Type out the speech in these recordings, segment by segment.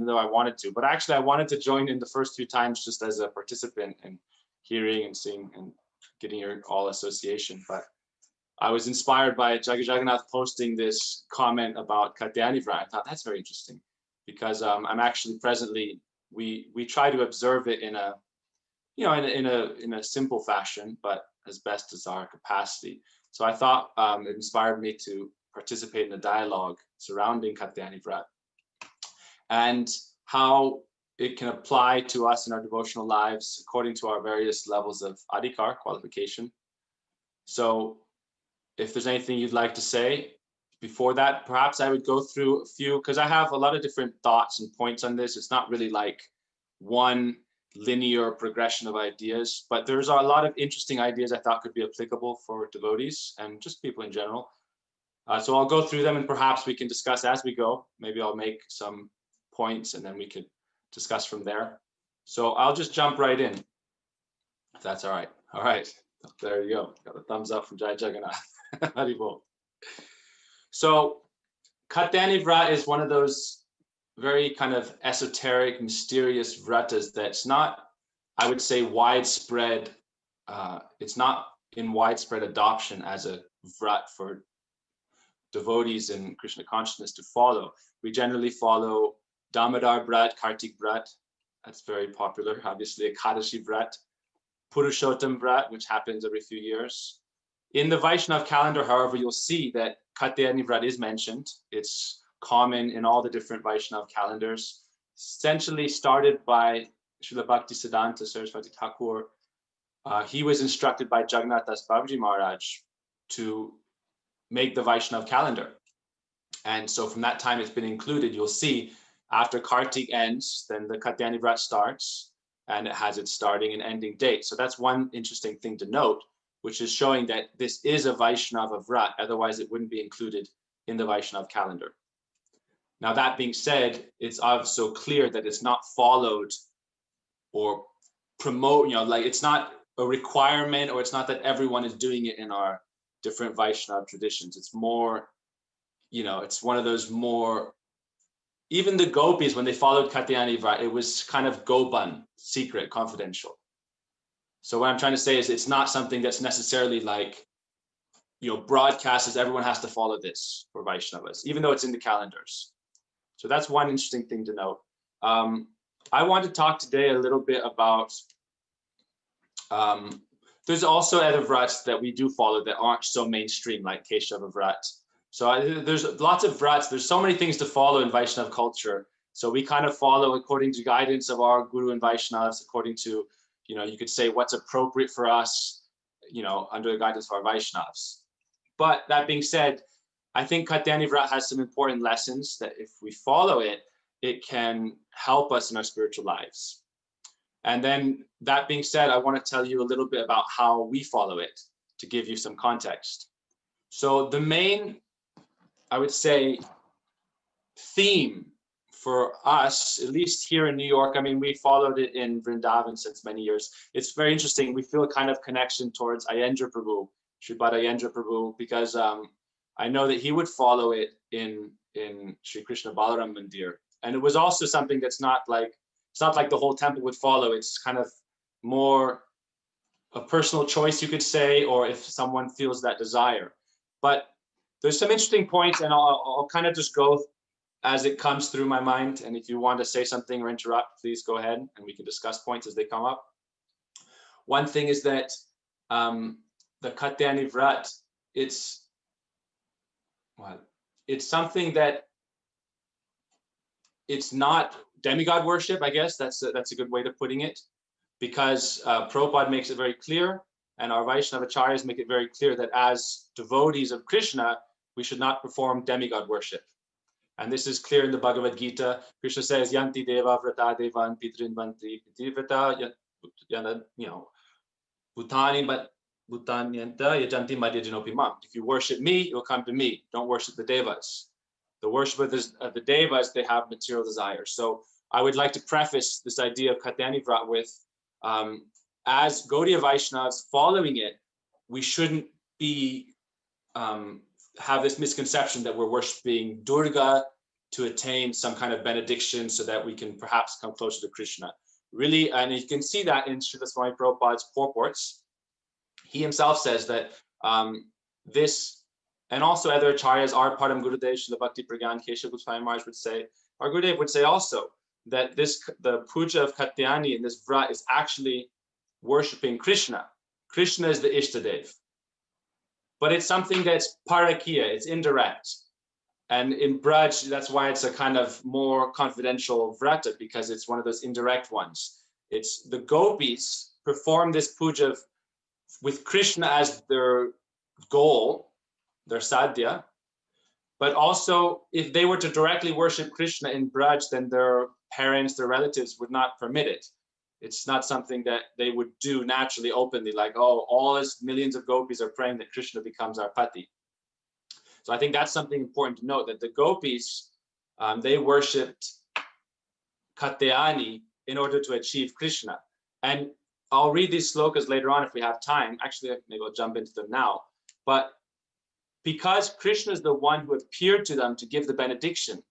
though I wanted to. But actually, I wanted to join in the first few times just as a participant and hearing and seeing and getting your all association. But I was inspired by Jagannath posting this comment about Katyayani Vrata. I thought that's very interesting because I'm actually presently, we try to observe it in a, you know, in a simple fashion, but as best as our capacity. So I thought it inspired me to participate in a dialogue surrounding Katyayani Vrata and how it can apply to us in our devotional lives according to our various levels of adhikar, qualification. So if there's anything you'd like to say before that, perhaps I would go through a few, because I have a lot of different thoughts and points on this. It's not really like one linear progression of ideas, but there's a lot of interesting ideas I thought could be applicable for devotees and just people in general. So I'll go through them and perhaps we can discuss as we go. Maybe I'll make some points and then we could discuss from there. So I'll just jump right in, if that's all right. All right, there you go. Got a thumbs up from Jaya Jagannath. Haribol. So Katyayani Vrata is one of those very kind of esoteric, mysterious vratas that's not, I would say, widespread. It's not in widespread adoption as a vrat for devotees in Krishna consciousness to follow. We generally follow Damodar Vrat, Kartik Vrat. That's very popular. Obviously, Ekadashi Vrat, Purushottam Vrat, which happens every few years. In the Vaishnav calendar, however, you'll see that Katyayani Vrata is mentioned. It's common in all the different Vaishnav calendars. Essentially started by Srila Bhaktisiddhanta Saraswati Thakur. He was instructed by Jagannath Das Babaji Maharaj to make the Vaishnav calendar. And so from that time it's been included. You'll see after Kartik ends, then the Katyayani Vrata starts and it has its starting and ending date. So that's one interesting thing to note, which is showing that this is a Vaishnava Vrat, otherwise it wouldn't be included in the Vaishnav calendar. Now that being said, it's also clear that it's not followed or promote, you know, like it's not a requirement or it's not that everyone is doing it in our different Vaishnav traditions. It's more, you know, it's one of those more, even the gopis, when they followed Katyayani Vrata, it was kind of goban, secret, confidential. So what I'm trying to say is it's not something that's necessarily like, you know, broadcast as everyone has to follow this for Vaishnavas, even though it's in the calendars. So that's one interesting thing to note. I want to talk today a little bit about, there's also other vrats that we do follow that aren't so mainstream, like Keshava Vrat. So there's lots of vrats. There's so many things to follow in Vaishnav culture. So we kind of follow according to guidance of our Guru and Vaishnavas, according to, you know, you could say what's appropriate for us, you know, under the guidance of our Vaishnavas. But that being said, I think Katyayani Vrata has some important lessons that if we follow it, it can help us in our spiritual lives. And then that being said, I want to tell you a little bit about how we follow it to give you some context. So the main, I would say, theme for us, at least here in New York, I mean, we followed it in Vrindavan since many years. It's very interesting. We feel a kind of connection towards Ayendra Prabhu, Shripad Ayendra Prabhu, because I know that he would follow it in Sri Krishna Balaram Mandir. And it was also something that's not like, it's not like the whole temple would follow. It's kind of more a personal choice, you could say, or if someone feels that desire. But there's some interesting points, and I'll kind of just go as it comes through my mind. And if you want to say something or interrupt, please go ahead and we can discuss points as they come up. One thing is that the Katyayani Vrata, it's something that it's not demigod worship, I guess. That's a good way of putting it, because Prabhupada makes it very clear, and our Vaishnava acharyas make it very clear that as devotees of Krishna, we should not perform demigod worship. And this is clear in the Bhagavad Gita. Krishna says, Yanti Deva Vrata Devan Pitrin Vanti Pitrivrata, you know, Bhutani, but Bhutanyanta Yajanti Madhyajanopi Mam. If you worship me, you'll come to me. Don't worship the Devas. The worship of the Devas, they have material desires. So I would like to preface this idea of Katyayani Vrata with, as Gaudiya Vaishnavas following it, we shouldn't be have this misconception that we're worshiping Durga to attain some kind of benediction so that we can perhaps come closer to Krishna. Really, and you can see that in Srila Swami Prabhupada's purports. He himself says that this, and also other acharyas, our Padam Gurudev, Srila Bhakti Pragyan, Keshav Goswami Maharaj would say, our Gurudev would say also that the puja of Katyayani in this Vrat is actually worshipping Krishna. Krishna is the Ishtadev. But it's something that's parakiya, it's indirect. And in Braj, that's why it's a kind of more confidential Vrata, because it's one of those indirect ones. It's the gopis perform this puja with Krishna as their goal, their sadhya. But also, if they were to directly worship Krishna in Braj, then their parents, their relatives would not permit it. It's not something that they would do naturally, openly, like, oh, all this millions of gopis are praying that Krishna becomes our pati. So I think that's something important to note, that the gopis, they worshipped Katyayani in order to achieve Krishna. And I'll read these slokas later on if we have time. Actually, maybe I'll jump into them now. But because Krishna is the one who appeared to them to give the benediction,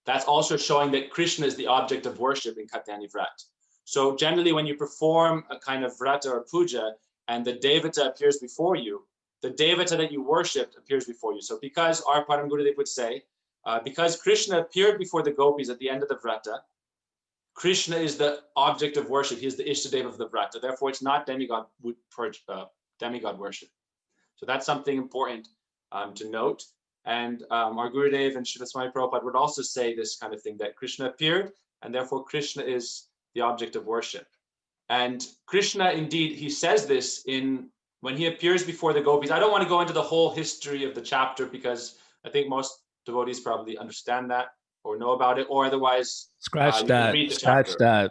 that's also showing that Krishna is the object of worship in Katyayani Vrat. So generally, when you perform a kind of Vrata or puja and the Devata appears before you, the Devata that you worshipped appears before you. So because our Param Gurudev would say, because Krishna appeared before the gopis at the end of the Vrata, Krishna is the object of worship. He is the Ishtadev of the Vrata. Therefore, it's not demigod worship. So that's something important to note. And our Gurudev and Srila Swami Prabhupada would also say this kind of thing, that Krishna appeared, and therefore Krishna is the object of worship. And Krishna, indeed, he says this when he appears before the gopis. I don't want to go into the whole history of the chapter because I think most devotees probably understand that or know about it, or otherwise scratch that. Read the Scratch chapter.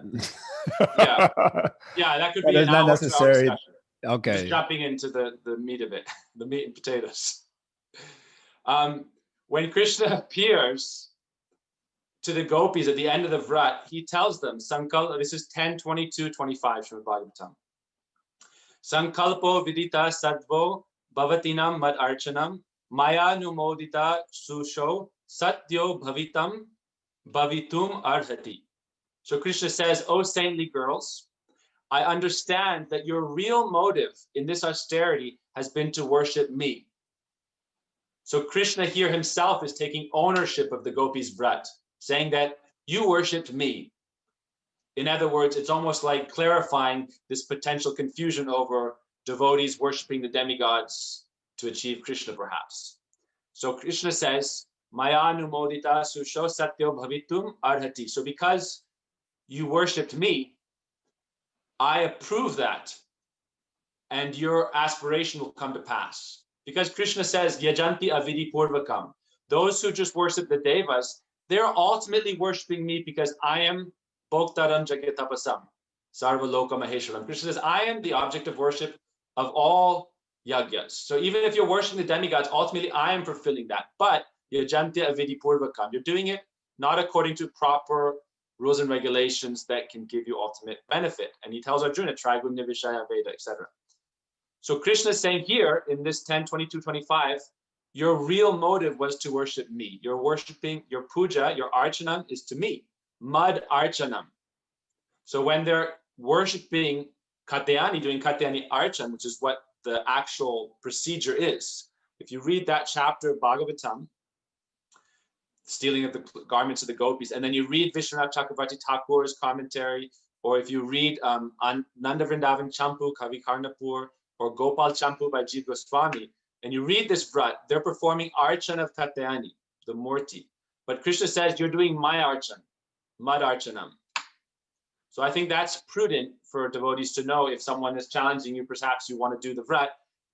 Yeah, that could be an hour, 2 hour discussion. Okay. Just jumping into the meat of it, the meat and potatoes. When Krishna appears to the gopis at the end of the Vrat, he tells them, this is 10:22-25 from the Bhagavatam. Sankalpo vidita sadvo bhavatinam mad archanam maya numodita susho satyo bhavitam bhavitum arhati. So Krishna says, "O saintly girls, I understand that your real motive in this austerity has been to worship me." So Krishna here himself is taking ownership of the gopis' Vrat, saying that you worshipped me. In other words, it's almost like clarifying this potential confusion over devotees worshiping the demigods to achieve Krishna, perhaps. So Krishna says, Maya numodita susho satyo bhavitum arhati. So because you worshipped me, I approve that, and your aspiration will come to pass. Because Krishna says, Yajanti avidi purvakam. Those who just worship the devas, they're ultimately worshiping me because I am Bhoktaram Jagatapasam, Sarva Loka Maheshwaram. Krishna says, I am the object of worship of all yagyas. So even if you're worshiping the demigods, ultimately I am fulfilling that. But Yajantya Avidi Purvakam, you're doing it not according to proper rules and regulations that can give you ultimate benefit. And he tells Arjuna, Trigunya Vishaya Veda, etc. So Krishna is saying here in this 10:22-25, your real motive was to worship me. You're worshiping, your puja, your archanam is to me. Mad archanam. So when they're worshiping Katyayani, doing Katyayani archan, which is what the actual procedure is. If you read that chapter of Bhagavatam, stealing of the garments of the gopis, and then you read Vishwanath Chakravarti Thakur's commentary, or if you read Nanda Vrindavan Champu, Kavi Karnapur, or Gopal Champu by Jiva Goswami, and you read this Vrat, they're performing archan of Katyayani, the Murti. But Krishna says, you're doing my archan, Mad archanam. So I think that's prudent for devotees to know. If someone is challenging you, perhaps you want to do the Vrat,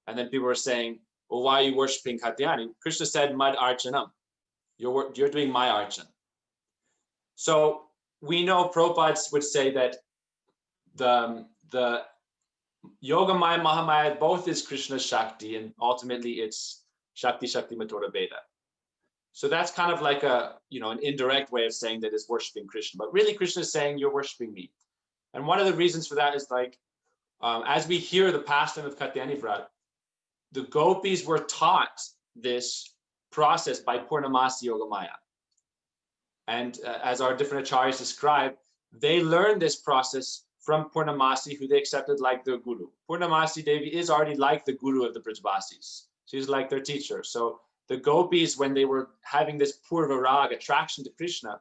and then people are saying, well, why are you worshiping Katyayani? Krishna said, Mad archanam. You're doing my archan. So we know Prabhupada would say that the Yogamaya, Mahamaya, both is Krishna's Shakti, and ultimately it's Shakti Matora Veda. So that's kind of like an indirect way of saying that it's worshiping Krishna. But really Krishna is saying you're worshiping me. And one of the reasons for that is as we hear the pastime of Katyayani Vrat, the gopis were taught this process by Purnamasi Yogamaya. And as our different acharyas describe, they learned this process from Purnamasi, who they accepted like their guru. Purnamasi Devi is already like the guru of the Brajbasis. She's like their teacher. So the gopis, when they were having this purva rag, attraction to Krishna,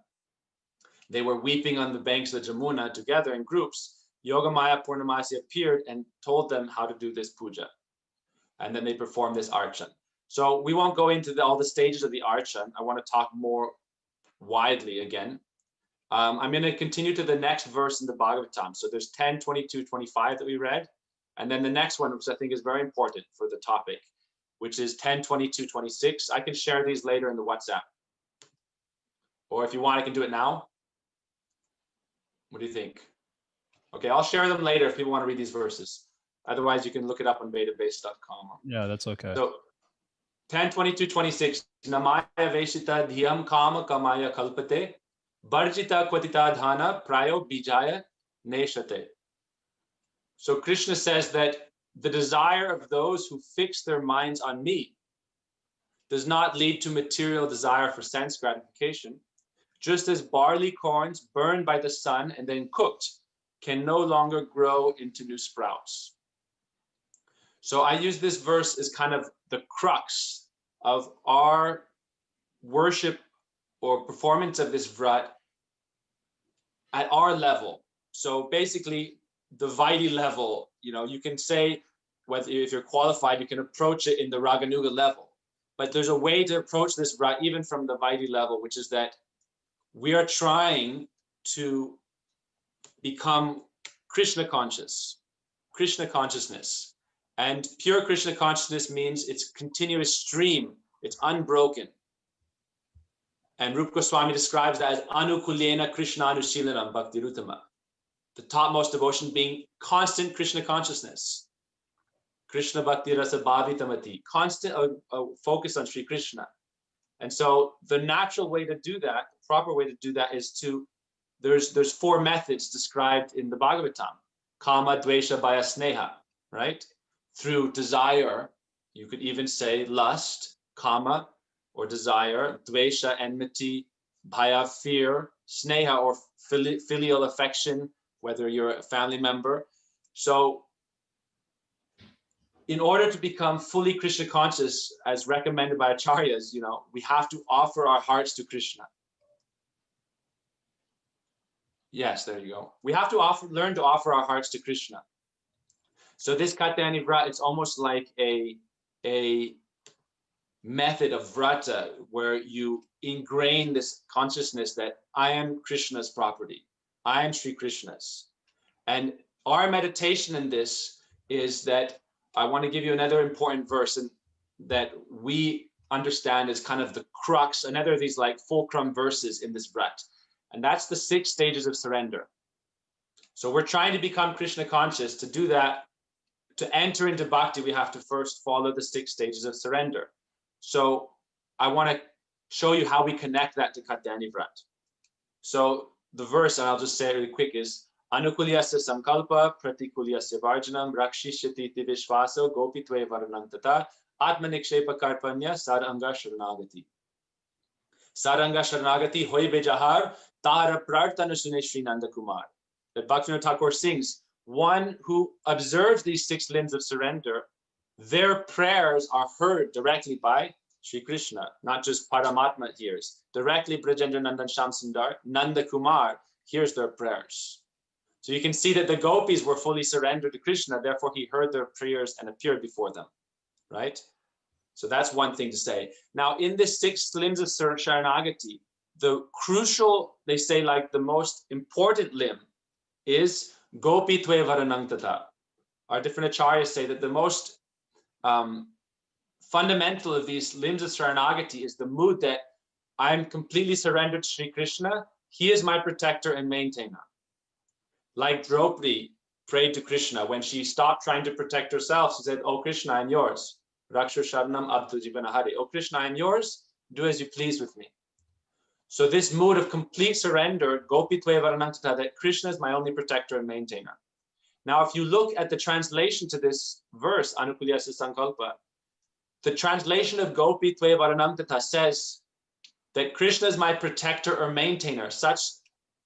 they were weeping on the banks of the Jamuna together in groups. Yogamaya Purnamasi appeared and told them how to do this puja. And then they performed this archan. So we won't go into all the stages of the archan. I want to talk more widely again. I'm going to continue to the next verse in the Bhagavatam. So there's 10, 22, 25 that we read. And then the next one, which I think is very important for the topic, which is 10, 22, 26. I can share these later in the WhatsApp. Or if you want, I can do it now. What do you think? Okay, I'll share them later if people want to read these verses. Otherwise, you can look it up on betabase.com. Yeah, that's okay. So 10, 22, 26. Namaya veshita dhyam kama kamaya kalpate. Barjita kwatita dhana prayo bijaya neshate. So Krishna says that the desire of those who fix their minds on me does not lead to material desire for sense gratification, just as barley corns burned by the sun and then cooked can no longer grow into new sprouts. So I use this verse as kind of the crux of our worship or performance of this vrat at our level. So basically the Vaidhi level, you can say, whether if you're qualified, you can approach it in the Raganuga level. But there's a way to approach this vrat even from the Vaidhi level, which is that we are trying to become Krishna conscious, Krishna consciousness. And pure Krishna consciousness means it's a continuous stream, it's unbroken. And Rupa Goswami describes that as anukulena Krishna anushilanam bhakti rutama. The topmost devotion being constant Krishna consciousness. Krishna bhakti rasa bhavitamati, constant focus on Sri Krishna. And so the natural way to do that, the proper way to do that is there's 4 methods described in the Bhagavatam. Kama, dvesha, bhaya, sneha, right? Through desire, you could even say lust, kama, or desire, dvesha, enmity, bhaya, fear, sneha, or filial affection, whether you're a family member. So in order to become fully Krishna conscious, as recommended by acharyas, we have to offer our hearts to Krishna. Yes, there you go. We have to learn to offer our hearts to Krishna. So this Katyayani Vrata, it's almost like a method of Vrata where you ingrain this consciousness that I am Krishna's property. I am Sri Krishna's. And our meditation in this is that I want to give you another important verse and that we understand as kind of the crux, another of these like fulcrum verses in this Vrat. And that's the 6 stages of surrender. So we're trying to become Krishna conscious. To do that, to enter into bhakti, we have to first follow the 6 stages of surrender. So I want to show you how we connect that to Katyayani Vrat. So the verse, and I'll just say it really quick, is Anukulyasya sankalpa pratikulyasya varjanam rakshishyati vishvaso gopitve varanantata atmanikshepa karpanya saranga sharanagati. Saranga sharanagati hoy bejahar tara prartana sune Sri Nanda Kumar. That Bhaktivinoda Thakur sings, one who observes these 6 limbs of surrender, their prayers are heard directly by Sri Krishna, not just Paramatma hears. Directly Brajendra Nandan Shamsundar, Nanda Kumar hears their prayers. So you can see that the gopis were fully surrendered to Krishna, therefore he heard their prayers and appeared before them, right? So that's one thing to say. Now in this 6 limbs of Sharanagati, the crucial, they say like the most important limb is Gopi Tve Varanantata. Our different acharyas say that the most fundamental of these limbs of Sharanagati is the mood that I'm completely surrendered to Sri Krishna. He is my protector and maintainer. Like Draupadi prayed to Krishna when she stopped trying to protect herself. She said, "Oh Krishna, I'm yours. Raksha Sharanam Abdu Jivanahari. Oh Krishna, I'm yours. Do as you please with me." So this mood of complete surrender, Gopi Tve Varanantata, that Krishna is my only protector and maintainer. Now, if you look at the translation to this verse, Anukulyasya Sankalpa, the translation of Gopi Tve Varanantata says, that Krishna is my protector or maintainer, such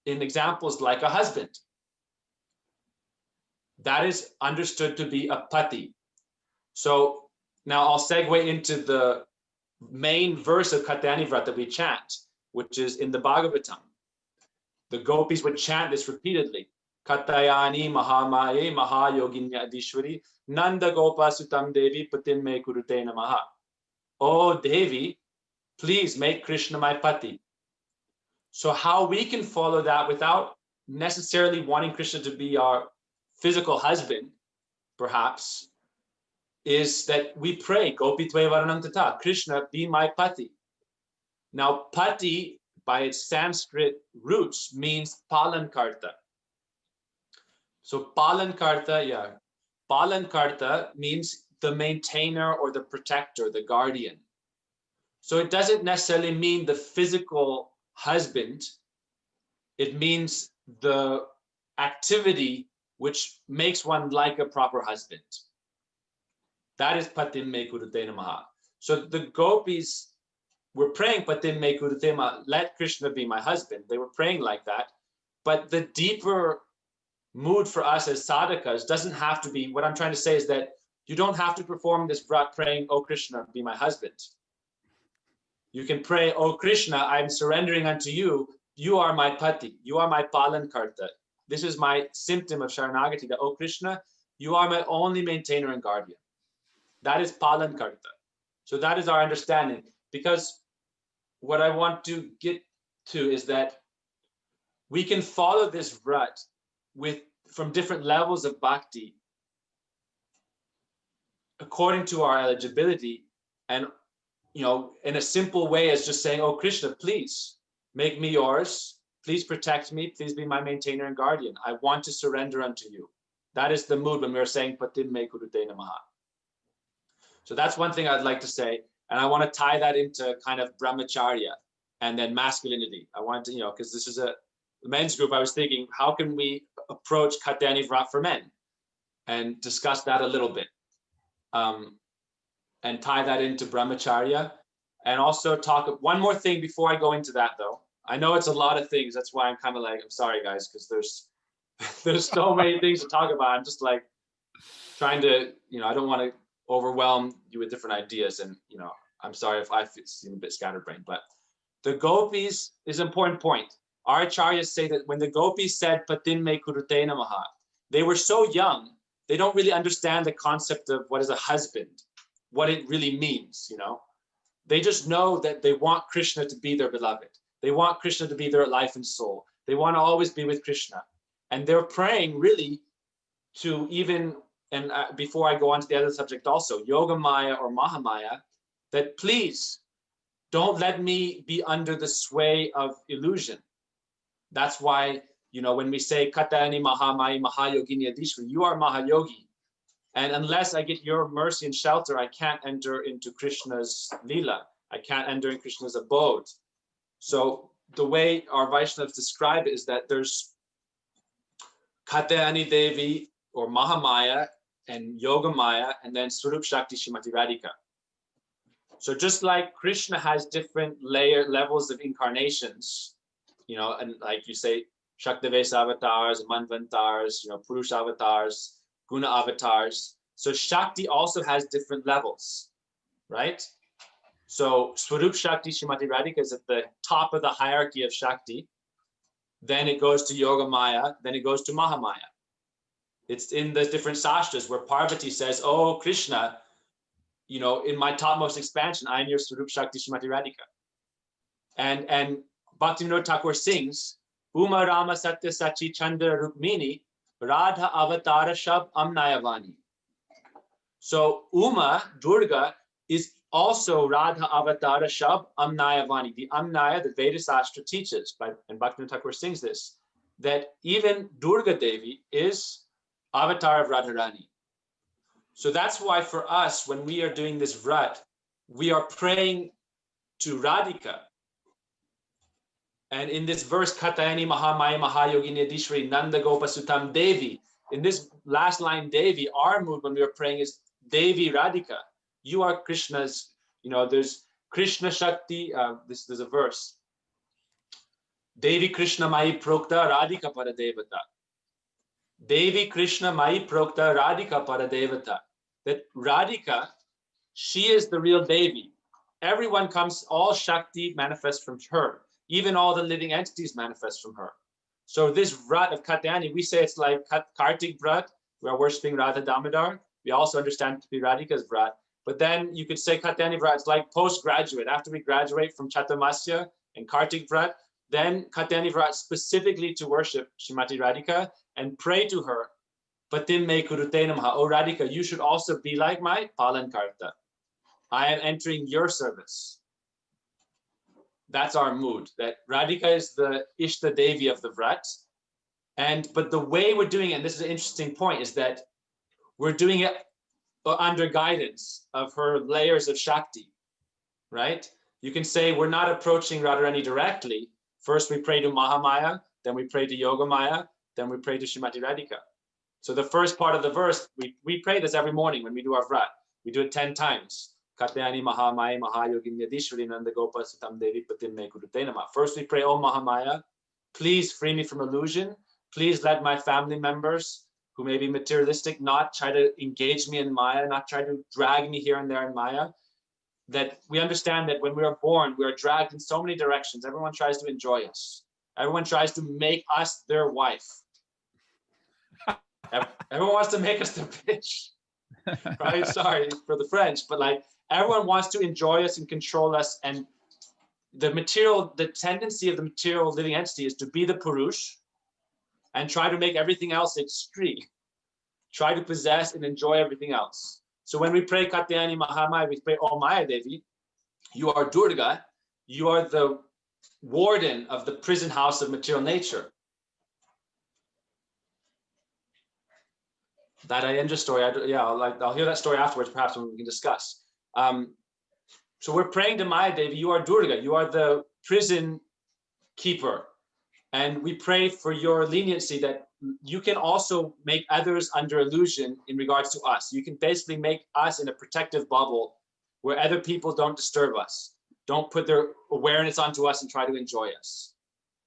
in examples like a husband. That is understood to be a pati. So now I'll segue into the main verse of Katyayani Vrata that we chant, which is in the Bhagavatam. The gopis would chant this repeatedly. Katyayani Mahamaye Mahayoginya Adishwari Nanda Gopa Sutam Devi Patin Me Kurute Namaha. Oh Devi, please make Krishna my pati. So how we can follow that without necessarily wanting Krishna to be our physical husband, perhaps, is that we pray, Gopi Tve Varanam Tata, Krishna, be my pati. Now, pati, by its Sanskrit roots, means palankarta. So palankarta means the maintainer or the protector, the guardian. So it doesn't necessarily mean the physical husband. It means the activity which makes one like a proper husband. That is Patim Me Kurute Namaha. So the gopis were praying Patim Me Kurute Namaha, let Krishna be my husband. They were praying like that. But the deeper mood for us as sadhakas doesn't have to be, what I'm trying to say is that you don't have to perform this vrat praying, oh Krishna, be my husband. You can pray, oh Krishna, I'm surrendering unto you. You are my pati. You are my palankarta. This is my symptom of Sharanagati, that, oh Krishna, you are my only maintainer and guardian. That is palankarta. So that is our understanding. Because what I want to get to is that we can follow this vrat from different levels of bhakti according to our eligibility, and in a simple way as just saying, oh Krishna, please make me yours, please protect me, please be my maintainer and guardian. I want to surrender unto you. That is the mood when we're saying Patim Me Kurute Namaha. So that's one thing I'd like to say, and I want to tie that into kind of brahmacharya and then masculinity. I want to, because this is a men's group, I was thinking, how can we approach Katyayani Vrat for men and discuss that a little bit, and tie that into brahmacharya, and also talk one more thing before I go into that, though. I know it's a lot of things. That's why I'm kind of like, I'm sorry guys, because there's so many things to talk about. I'm just like trying to, I don't want to overwhelm you with different ideas, and I'm sorry if I seem a bit scatterbrained, but the gopis is an important point. Our acharyas say that when the gopis said Patin Me Kurute Namaha, they were so young, they don't really understand the concept of what is a husband, what it really means, They just know that they want Krishna to be their beloved. They want Krishna to be their life and soul. They want to always be with Krishna. And they're praying really to even, and before I go on to the other subject also, Yoga Maya or Mahamaya, that please don't let me be under the sway of illusion. That's why, when we say Katyayani Mahamaya Mahayogini Adishwari, you are Mahayogi. And unless I get your mercy and shelter, I can't enter into Krishna's lila. I can't enter in Krishna's abode. So the way our Vaishnavas describe it is that there's Katyayani Devi or Mahamaya and Yoga Maya, and then Swarup Shakti Shrimati Radhika. So just like Krishna has different levels of incarnations, and like you say, Shaktavesa avatars, Manvantars, Purusha avatars, Guna avatars. So Shakti also has different levels, right? So Swarup Shakti Shrimati Radhika is at the top of the hierarchy of Shakti. Then it goes to Yoga Maya, then it goes to Mahamaya. It's in the different sastras where Parvati says, oh Krishna, in my topmost expansion, I am your Swarup Shakti Shrimati Radhika. And Bhaktivinoda Thakur sings, Uma Rama Satya Sachi Chandra Rukmini, Radha Avatara Shab Amnayavani. So Uma, Durga, is also Radha Avatara Shab Amnayavani. The Amnaya, the Veda Sastra teaches, and Bhaktivinoda Thakur sings this, that even Durga Devi is avatar of Radharani. So that's why for us, when we are doing this vrat, we are praying to Radhika. And in this verse, Katyayani Mahamaya Mahayogini Adishwari Nanda Gopa Sutam Devi, in this last line, Devi, our mood when we are praying is Devi Radhika. You are Krishna's, there's Krishna Shakti, there's a verse. Devi Krishna Mai Prokta Radhika Paradevata. Devi Krishna Mai Prokta Radhika Paradevata. That Radhika, she is the real Devi. Everyone comes, all Shakti manifests from her. Even all the living entities manifest from her. So this Vrat of Katyayani, we say it's like Kartik Vrat. We are worshipping Radha Damodar. We also understand it to be Radhika's Vrat. But then you could say Katyayani Vrat is like postgraduate. After we graduate from Chatumasya and Kartik Vrat, then Katyayani Vrat specifically to worship Srimati Radhika and pray to her. Patim me kurute namaha. Oh Radhika, you should also be like my Palan Karta. I am entering your service. That's our mood. That Radhika is the Ishta Devi of the Vrat. But the way we're doing it, and this is an interesting point, is that we're doing it under guidance of her layers of Shakti, right? You can say we're not approaching Radharani directly. First we pray to Mahamaya, then we pray to Yogamaya, then we pray to Srimati Radhika. So the first part of the verse, we pray this every morning when we do our Vrat. We do it 10 times. Katyayani Mahamaya Mahayoginyadishwari Nandagopa Sutam Devi Patim Me Kurute Namah. First we pray, Oh Mahamaya, please free me from illusion. Please let my family members who may be materialistic not try to engage me in Maya, not try to drag me here and there in Maya. That we understand that when we are born, we are dragged in so many directions. Everyone tries to enjoy us. Everyone tries to make us their wife. Everyone wants to make us the bitch. Right? Sorry for the French, but like everyone wants to enjoy us and control us. And the tendency of the material living entity is to be the Purush and try to make everything else its Stri. Try to possess and enjoy everything else. So when we pray Katyayani Mahamaya, we pray, Oh Maya Devi, you are Durga, you are the warden of the prison house of material nature. That Ayendra story, I'll hear that story afterwards, perhaps when we can discuss. So we're praying to Maya Devi, you are Durga, you are the prison keeper. And we pray for your leniency that you can also make others under illusion in regards to us. You can basically make us in a protective bubble where other people don't disturb us, don't put their awareness onto us and try to enjoy us.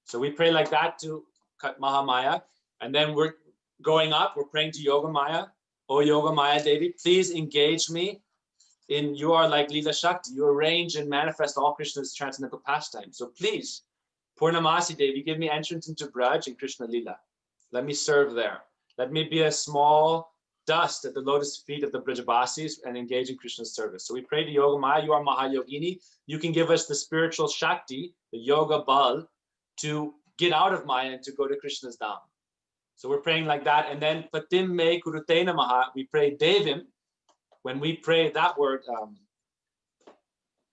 So we pray like that to Mahamaya. And then we're going up, we're praying to Yogamaya. Oh Yogamaya Devi, please engage me in, you are like Leela Shakti. You arrange and manifest all Krishna's transcendental pastimes. So please, Purnamasi Devi, give me entrance into Braj and Krishna Lila. Let me serve there. Let me be a small dust at the lotus feet of the Brajabasis and engage in Krishna's service. So we pray to Yogamaya, you are Mahayogini. You can give us the spiritual Shakti, the Yoga Bal, to get out of Maya and to go to Krishna's Dham. So we're praying like that. And then Patim Me Kurute Namaha, we pray Devim. When we pray that word,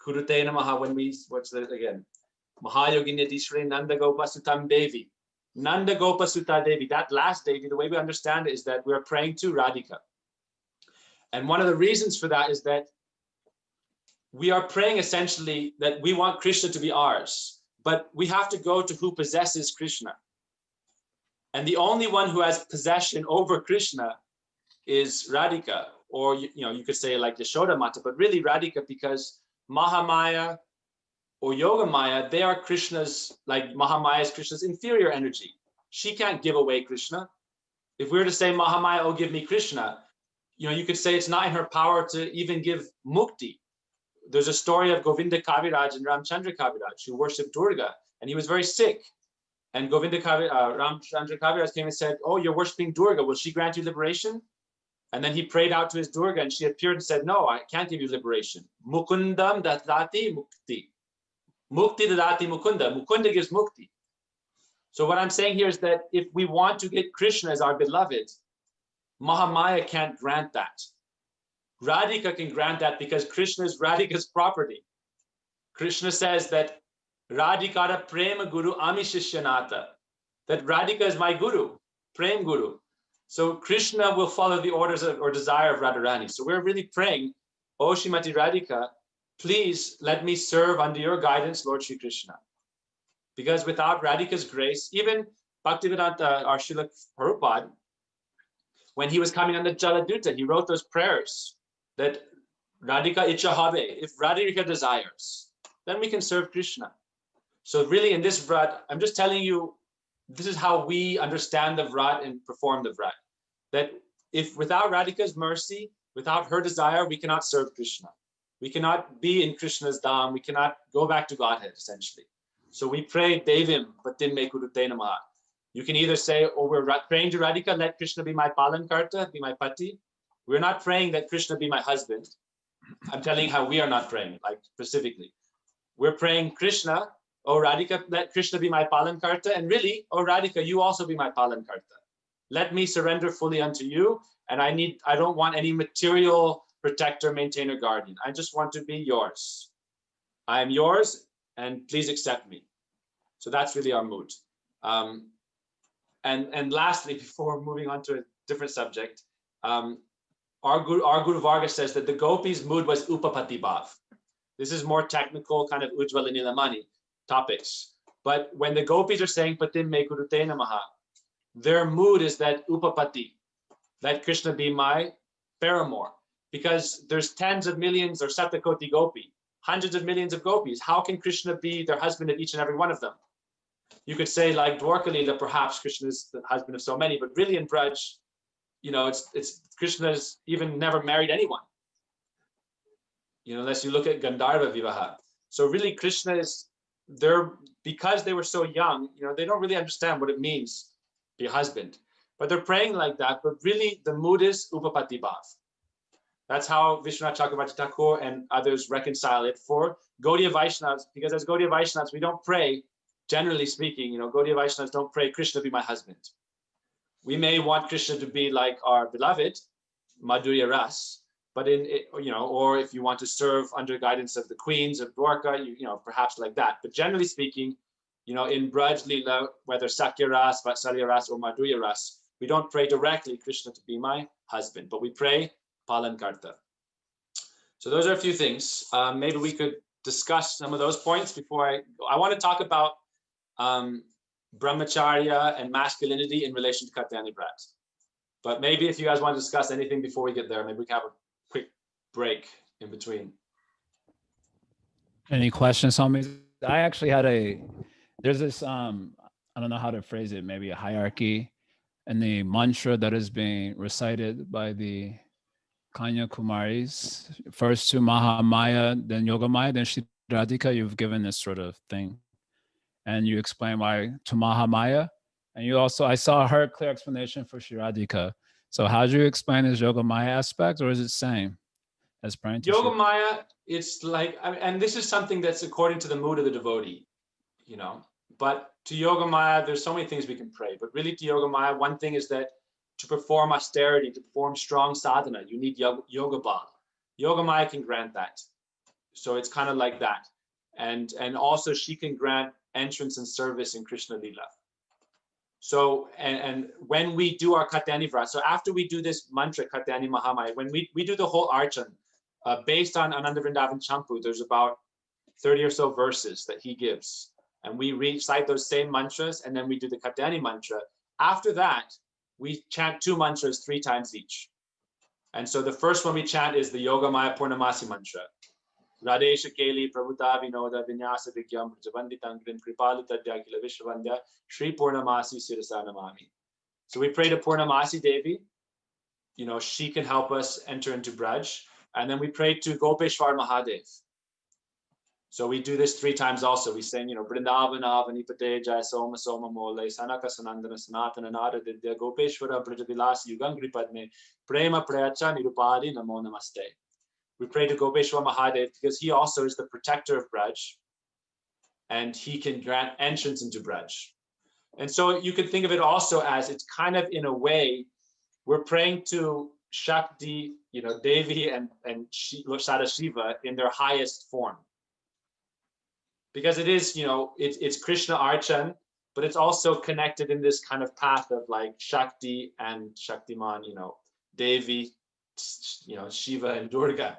Kurute Namaha, when we, what's that again? Mahayoginyadishwari Nandagopa Sutam Devi. Nandagopa Sutta Devi, that last Devi, the way we understand it is that we're praying to Radhika. And one of the reasons for that is that we are praying essentially that we want Krishna to be ours, but we have to go to who possesses Krishna. And the only one who has possession over Krishna is Radhika, or you could say like Yashoda Mata, but really Radhika, because Mahamaya or Yogamaya, they are Krishna's, like Mahamaya is Krishna's inferior energy. She can't give away Krishna. If we were to say Mahamaya, oh, give me Krishna, you could say it's not in her power to even give mukti. There's a story of Govinda Kaviraj and Ramchandra Kaviraj who worshipped Durga, and he was very sick. And Ramchandra Kaviraj came and said, oh, you're worshiping Durga, will she grant you liberation? And then he prayed out to his Durga, and she appeared and said, no, I can't give you liberation. Mukundam dadati mukti. Mukti dadati mukunda. Mukunda gives mukti. So what I'm saying here is that if we want to get Krishna as our beloved, Mahamaya can't grant that. Radhika can grant that because Krishna is Radhika's property. Krishna says that Radhikara prema guru amishishyanata, that Radhika is my guru, prem guru. So Krishna will follow the orders or desire of Radharani. So we're really praying, O Srimati Radhika, please let me serve under your guidance, Lord Shri Krishna. Because without Radhika's grace, even Bhaktivedanta, our Srila Prabhupada, when he was coming on the Jaladuta, he wrote those prayers that Radhika Icha Habe, if Radhika desires, then we can serve Krishna. So really in this Vrat, I'm just telling you, this is how we understand the Vrat and perform the Vrat. That if without Radhika's mercy, without her desire, we cannot serve Krishna. We cannot be in Krishna's Dham. We cannot go back to Godhead, essentially. So we pray, Devim, Patim Me Kurute Namaha. You can either say, oh, we're praying to Radhika, let Krishna be my Palan Karta, be my Pati. We're not praying that Krishna be my husband. I'm telling you how we are not praying, like specifically. We're praying Krishna, oh Radhika, let Krishna be my Palan Karta. And really, oh Radhika, you also be my Palan Karta. Let me surrender fully unto you. And I don't want any material protector, maintainer, guardian. I just want to be yours. I am yours, and please accept me. So that's really our mood. And lastly, before moving on to a different subject, our Guru Varga says that the gopis' mood was upapati bhav. This is more technical, kind of Ujjvala Nilamani topics. But when the gopis are saying Patim Me Kurute Namaha, their mood is that upapati, let Krishna be my paramour. Because there's tens of millions or satakoti gopi, hundreds of millions of gopis. How can Krishna be their husband of each and every one of them? You could say like Dwarka Leela, perhaps Krishna is the husband of so many, but really in Braj, it's Krishna's even never married anyone. Unless you look at Gandharva Vivaha. So really Krishna is there because they were so young, they don't really understand what it means to be a husband. But they're praying like that, but really the mood is Upapati Bhav. That's how Vishwanath Chakravarti Thakur and others reconcile it for Gaudiya Vaishnavas, because as Gaudiya Vaishnavas, we don't pray, generally speaking, Gaudiya Vaishnavas don't pray, Krishna be my husband. We may want Krishna to be like our beloved, Madhurya Ras, but or if you want to serve under guidance of the queens of Dwarka, perhaps like that. But generally speaking, in Braj Leela, whether Sakya Ras, Vatsalya Ras, or Madhurya Ras, we don't pray directly Krishna to be my husband, but we pray Palan Karta. So those are a few things. Maybe we could discuss some of those points before I want to talk about brahmacharya and masculinity in relation to Katyayani Vrat. But maybe if you guys want to discuss anything before we get there, maybe we can have a quick break in between. Any questions on me? I actually had there's this, I don't know how to phrase it, maybe a hierarchy and the mantra that is being recited by the Kanya Kumaris, first to Mahamaya, then Yogamaya, then Shri Radhika. You've given this sort of thing. And you explain why to Mahamaya. And you also, I saw her clear explanation for Shri Radhika. So how do you explain this Yogamaya aspect, or is it the same as praying to Yogamaya, it's like, and this is something that's according to the mood of the devotee, But to Yogamaya, there's so many things we can pray. But really to Yogamaya, one thing is that to perform austerity, to perform strong sadhana, you need yoga bal. Yogamaya can grant that. So it's kind of like that. And also she can grant entrance and service in Krishna Lila. So, and when we do our Katyayani Vrat, so after we do this mantra, Katyayani Mahamaya, when we do the whole archan, based on Ananda Vrindavan Champu, there's about 30 or so verses that he gives. And we recite those same mantras, and then we do the Katyayani mantra. After that, we chant 2 mantras 3 times each. And so the first one we chant is the Yogamaya Purnamasi mantra. Radesha Keli Prabhuta Vinoda Vinyasa Vikyam Prajavanditam Grim Kripalita Dyakila Vishwandya Shri Purnamasi Sirasa Namami. So we pray to Purnamasi Devi, she can help us enter into Braj. And then we pray to Gopeshwar Mahadev. So we do this 3 times also. We sing, Brindavana Vanipate Jaya Soma Soma Mole Sanaka Sanandana Sanatana Nada Didya Gopeshwara Brajavilas Yugangri Padme Prema Prayacha Nirupadi Namo Namaste. We pray to Gopeshwar Mahadev because he also is the protector of Braj and he can grant entrance into Braj. And so you could think of it also as it's kind of in a way, we're praying to Shakti, Devi and Sadashiva in their highest form. Because it is, it's Krishna Archan, but it's also connected in this kind of path of like Shakti and Shaktiman, Devi, Shiva and Durga,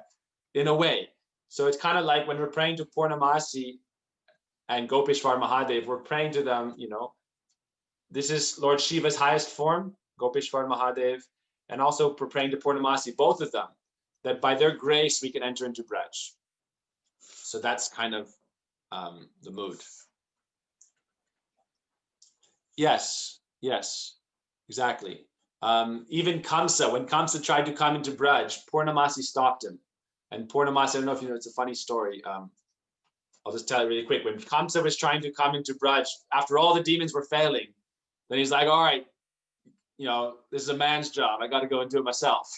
in a way. So it's kind of like when we're praying to Purnamasi and Gopeshwar Mahadev, we're praying to them, this is Lord Shiva's highest form, Gopeshwar Mahadev, and also we're praying to Purnamasi, both of them. that by their grace we can enter into Braj. So that's kind of the mood. Yes, yes, exactly. Even Kamsa, when Kamsa tried to come into Braj, Purnamasi stopped him. And Purnamasi, I don't know if you know, it's a funny story. I'll just tell it really quick. When Kamsa was trying to come into Braj, after all the demons were failing, then he's like, all right, you know, this is a man's job. I got to go and do it myself.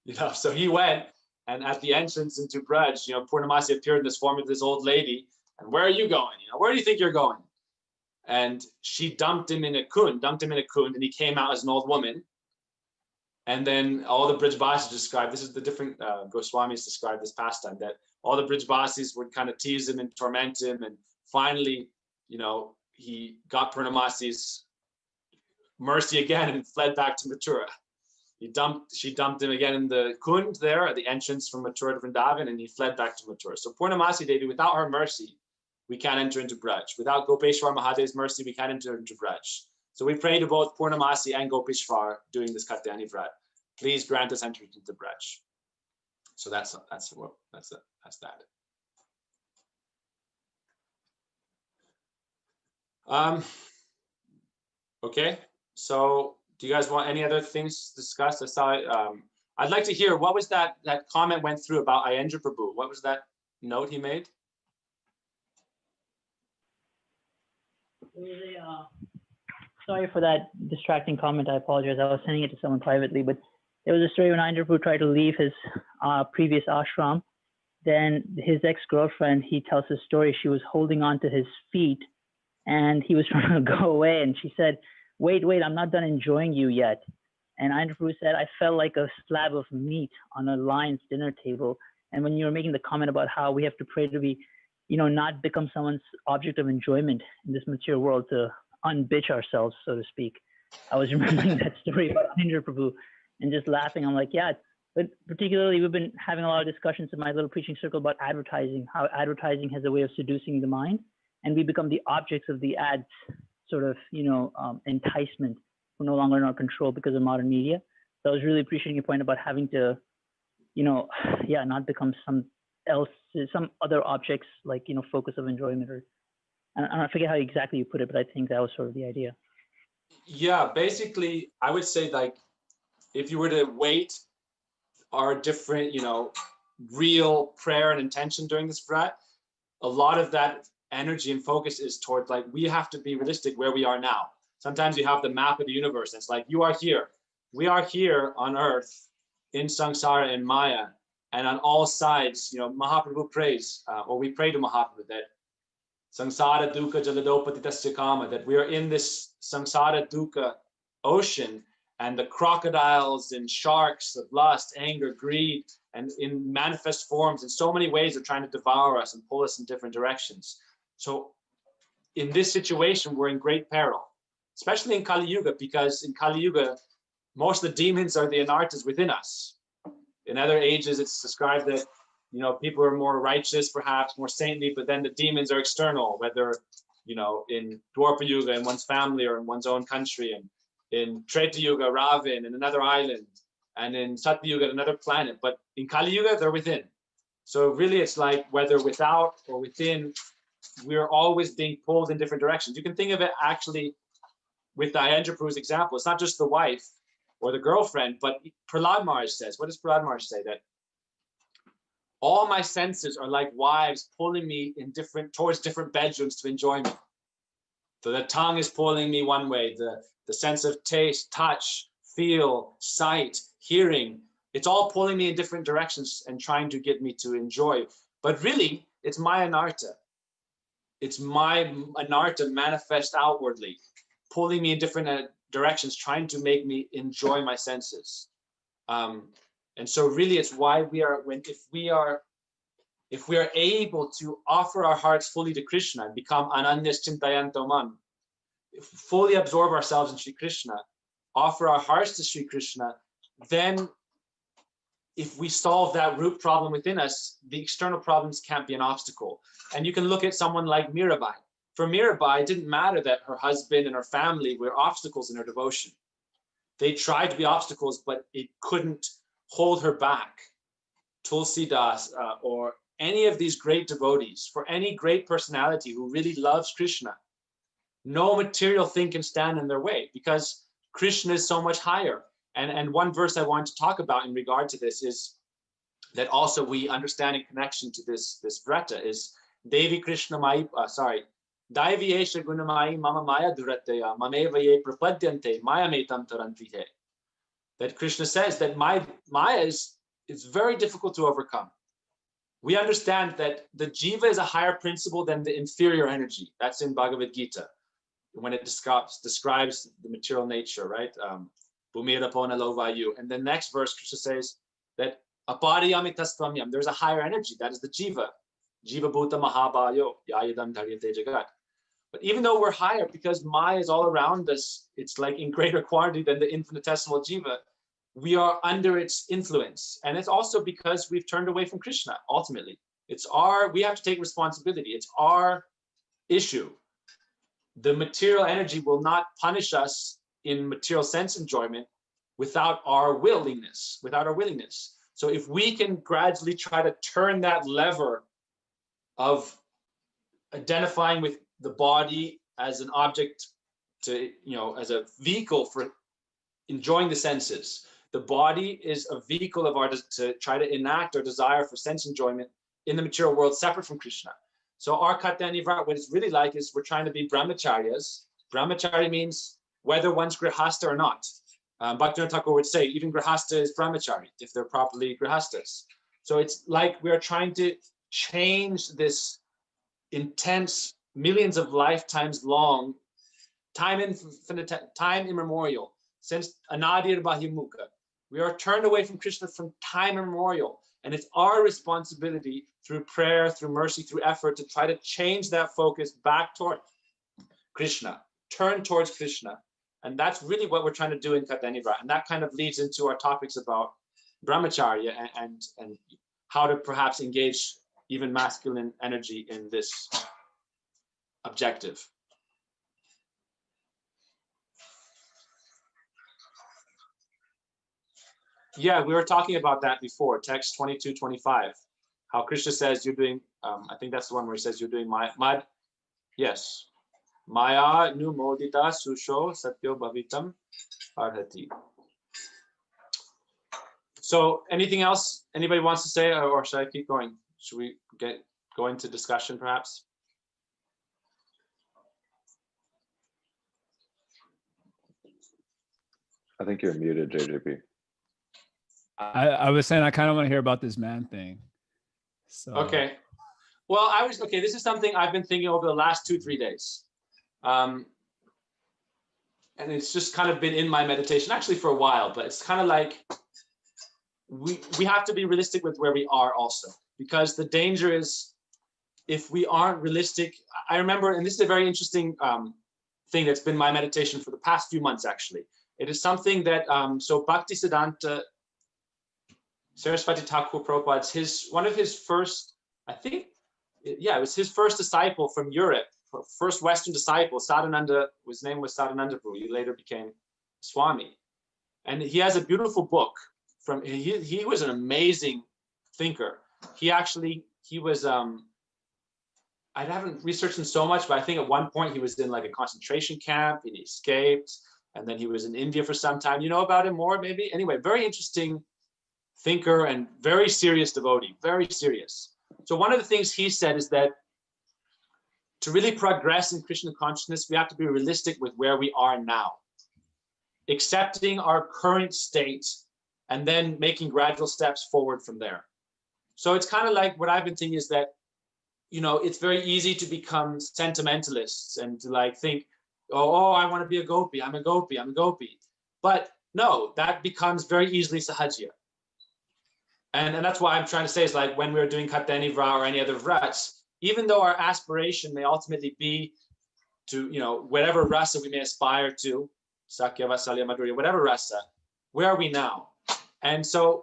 You know, so he went, and at the entrance into Braj, you know, Purnamasi appeared in this form of this old lady. And where are you going? You know, where do you think you're going? And she dumped him in a kund, and he came out as an old woman. And then all the Brijbasis described, this is the different Goswamis described this pastime, that all the Brijbasis would kind of tease him and torment him. And finally, you know, he got Purnamasi's mercy again and fled back to Mathura. She dumped him again in the kund there at the entrance from Mathura to Vrindavan, and he fled back to Mathura. So Purnamasi Devi, without her mercy, we can't enter into Braj. Without Gopeshwar Mahadev's mercy, we can't enter into Braj. So we pray to both Purnamasi and Gopeshwar doing this Katyayani Vrat. Please grant us entry into Braj. So that's that. Okay. So do you guys want any other things discussed? I'd like to hear, what was that comment went through about Ayendra Prabhu? What was that note he made? Sorry for that distracting comment. I apologize. I was sending it to someone privately, but there was a story when Ayendra Prabhu tried to leave his previous ashram. Then his ex-girlfriend, he tells his story, she was holding on to his feet and he was trying to go away. And she said, wait, I'm not done enjoying you yet. And Ayendra Prabhu said, I felt like a slab of meat on a lion's dinner table. And when you were making the comment about how we have to pray to be, you know, not become someone's object of enjoyment in this material world, to unbitch ourselves, so to speak, I was remembering that story about Ayendra Prabhu and just laughing. I'm like, yeah, but particularly we've been having a lot of discussions in my little preaching circle about advertising, how advertising has a way of seducing the mind, and we become the objects of the ads sort of, you know, enticement. We're no longer in our control because of modern media. So I was really appreciating your point about having to, you know, yeah, not become some other objects, like, you know, focus of enjoyment, or I forget how exactly you put it, but I think that was sort of the idea. Yeah, basically, I would say, like, if you were to weight our different, you know, real prayer and intention during this Vrat, a lot of that energy and focus is toward, like, we have to be realistic where we are now. Sometimes you have the map of the universe, and it's like, you are here. We are here on earth, in samsara and Maya, and on all sides, you know, Mahaprabhu prays, or we pray to Mahaprabhu that samsara dukkha jaladopatitasya kama, that we are in this samsara dukkha ocean, and the crocodiles and sharks of lust, anger, greed, and in manifest forms in so many ways are trying to devour us and pull us in different directions. So in this situation, we're in great peril, especially in Kali Yuga, because in Kali Yuga, most of the demons are the anartas within us. In other ages, it's described that, you know, people are more righteous, perhaps more saintly, but then the demons are external, whether, you know, in Dwarpa Yuga, in one's family or in one's own country, and in Treta Yuga, Ravan, in another island, and in Satya Yuga, another planet. But in Kali Yuga, they're within. So really, it's like, whether without or within, we're always being pulled in different directions. You can think of it actually with Ayendra Prabhu's example. It's not just the wife or the girlfriend, but Prahlad Maharaj says, what does Prahlad Maharaj say? That all my senses are like wives pulling me in towards different bedrooms to enjoy me. So the tongue is pulling me one way, the sense of taste, touch, feel, sight, hearing, it's all pulling me in different directions and trying to get me to enjoy. But really, it's my anarta. It's my anarta manifest outwardly, pulling me in different directions, trying to make me enjoy my senses. And so really, it's why if we are able to offer our hearts fully to Krishna and become ananyas chintayanto man, fully absorb ourselves in Sri Krishna, offer our hearts to Sri Krishna, then if we solve that root problem within us, the external problems can't be an obstacle. And you can look at someone like Mirabai. For Mirabai, it didn't matter that her husband and her family were obstacles in her devotion. They tried to be obstacles, but it couldn't hold her back Tulsidas, or any of these great devotees, for any great personality who really loves Krishna, no material thing can stand in their way, because Krishna is so much higher. And one verse I want to talk about in regard to this is that also we understand in connection to this Vrata is Devi Krishna Mai, Daivi Esha Gunamai Mama Maya Durataya Mameva Ye Prapadyante Maya Metam Taranti He. That Krishna says that Maya is very difficult to overcome. We understand that the jiva is a higher principle than the inferior energy. That's in Bhagavad Gita, when it describes the material nature, right? Bhumira Pona Lovayu. And the next verse, Krishna says that Apariyamitastvamyam, there's a higher energy, that is the jiva. Jiva Bhuta Mahabhayo, Yayadam Dharyate Jagat. But even though we're higher, because Maya is all around us, it's like in greater quantity than the infinitesimal jiva, we are under its influence. And it's also because we've turned away from Krishna, ultimately. We have to take responsibility. It's our issue. The material energy will not punish us in material sense enjoyment without our willingness, So if we can gradually try to turn that lever of identifying with the body as an object to, as a vehicle for enjoying the senses. The body is a vehicle of ours to try to enact our desire for sense enjoyment in the material world separate from Krishna. So our Katyayani Vrata, what it's really like is we're trying to be brahmacharyas. Brahmacharya means whether one's grihasta or not. Bhaktivinoda Thakur would say even grihasta is brahmachari if they're properly grihastas. So it's like we're trying to change this intense, millions of lifetimes long, time immemorial, since Anadir Bahimukha. We are turned away from Krishna from time immemorial. And it's our responsibility through prayer, through mercy, through effort to try to change that focus back toward Krishna, turn towards Krishna. And that's really what we're trying to do in Katyayani Vrata. And that kind of leads into our topics about brahmacharya and how to perhaps engage even masculine energy in this objective. Yeah, we were talking about that before, text 22-25, how Krishna says you're doing, I think that's the one where he says you're doing yes. Maya nu modita susho satyo bhavitam arhati. So anything else anybody wants to say, or should I keep going? Should we go into discussion perhaps? I think you're muted, JJP. I was saying I kind of want to hear about this man thing. So Okay. Well, this is something I've been thinking over the last 2-3 days. And it's just kind of been in my meditation actually for a while, but it's kind of like we have to be realistic with where we are also, because the danger is if we aren't realistic. I remember, and this is a very interesting thing that's been my meditation for the past few months actually. It is something that, so Bhaktisiddhanta Saraswati Thakur Prabhupada's one of his first, I think, it was his first disciple from Europe, first Western disciple, Sadhananda, his name was Sadhananda Prabhu. He later became Swami. And he has a beautiful book he was an amazing thinker. He was, I haven't researched him so much, but I think at one point he was in like a concentration camp and he escaped. And then he was in India for some time. You know about him more maybe? Anyway, very interesting thinker and very serious devotee, very serious. So one of the things he said is that to really progress in Krishna consciousness, we have to be realistic with where we are now, accepting our current state and then making gradual steps forward from there. So it's kind of like what I've been thinking is that, it's very easy to become sentimentalists and to like think, oh, I want to be a gopi, I'm a gopi. But no, that becomes very easily sahajya. And that's why I'm trying to say is like when we're doing Katyayani Vrata or any other vrats, even though our aspiration may ultimately be to, whatever rasa we may aspire to, Sakya, Vasalya, Madhurya, whatever rasa, where are we now? And so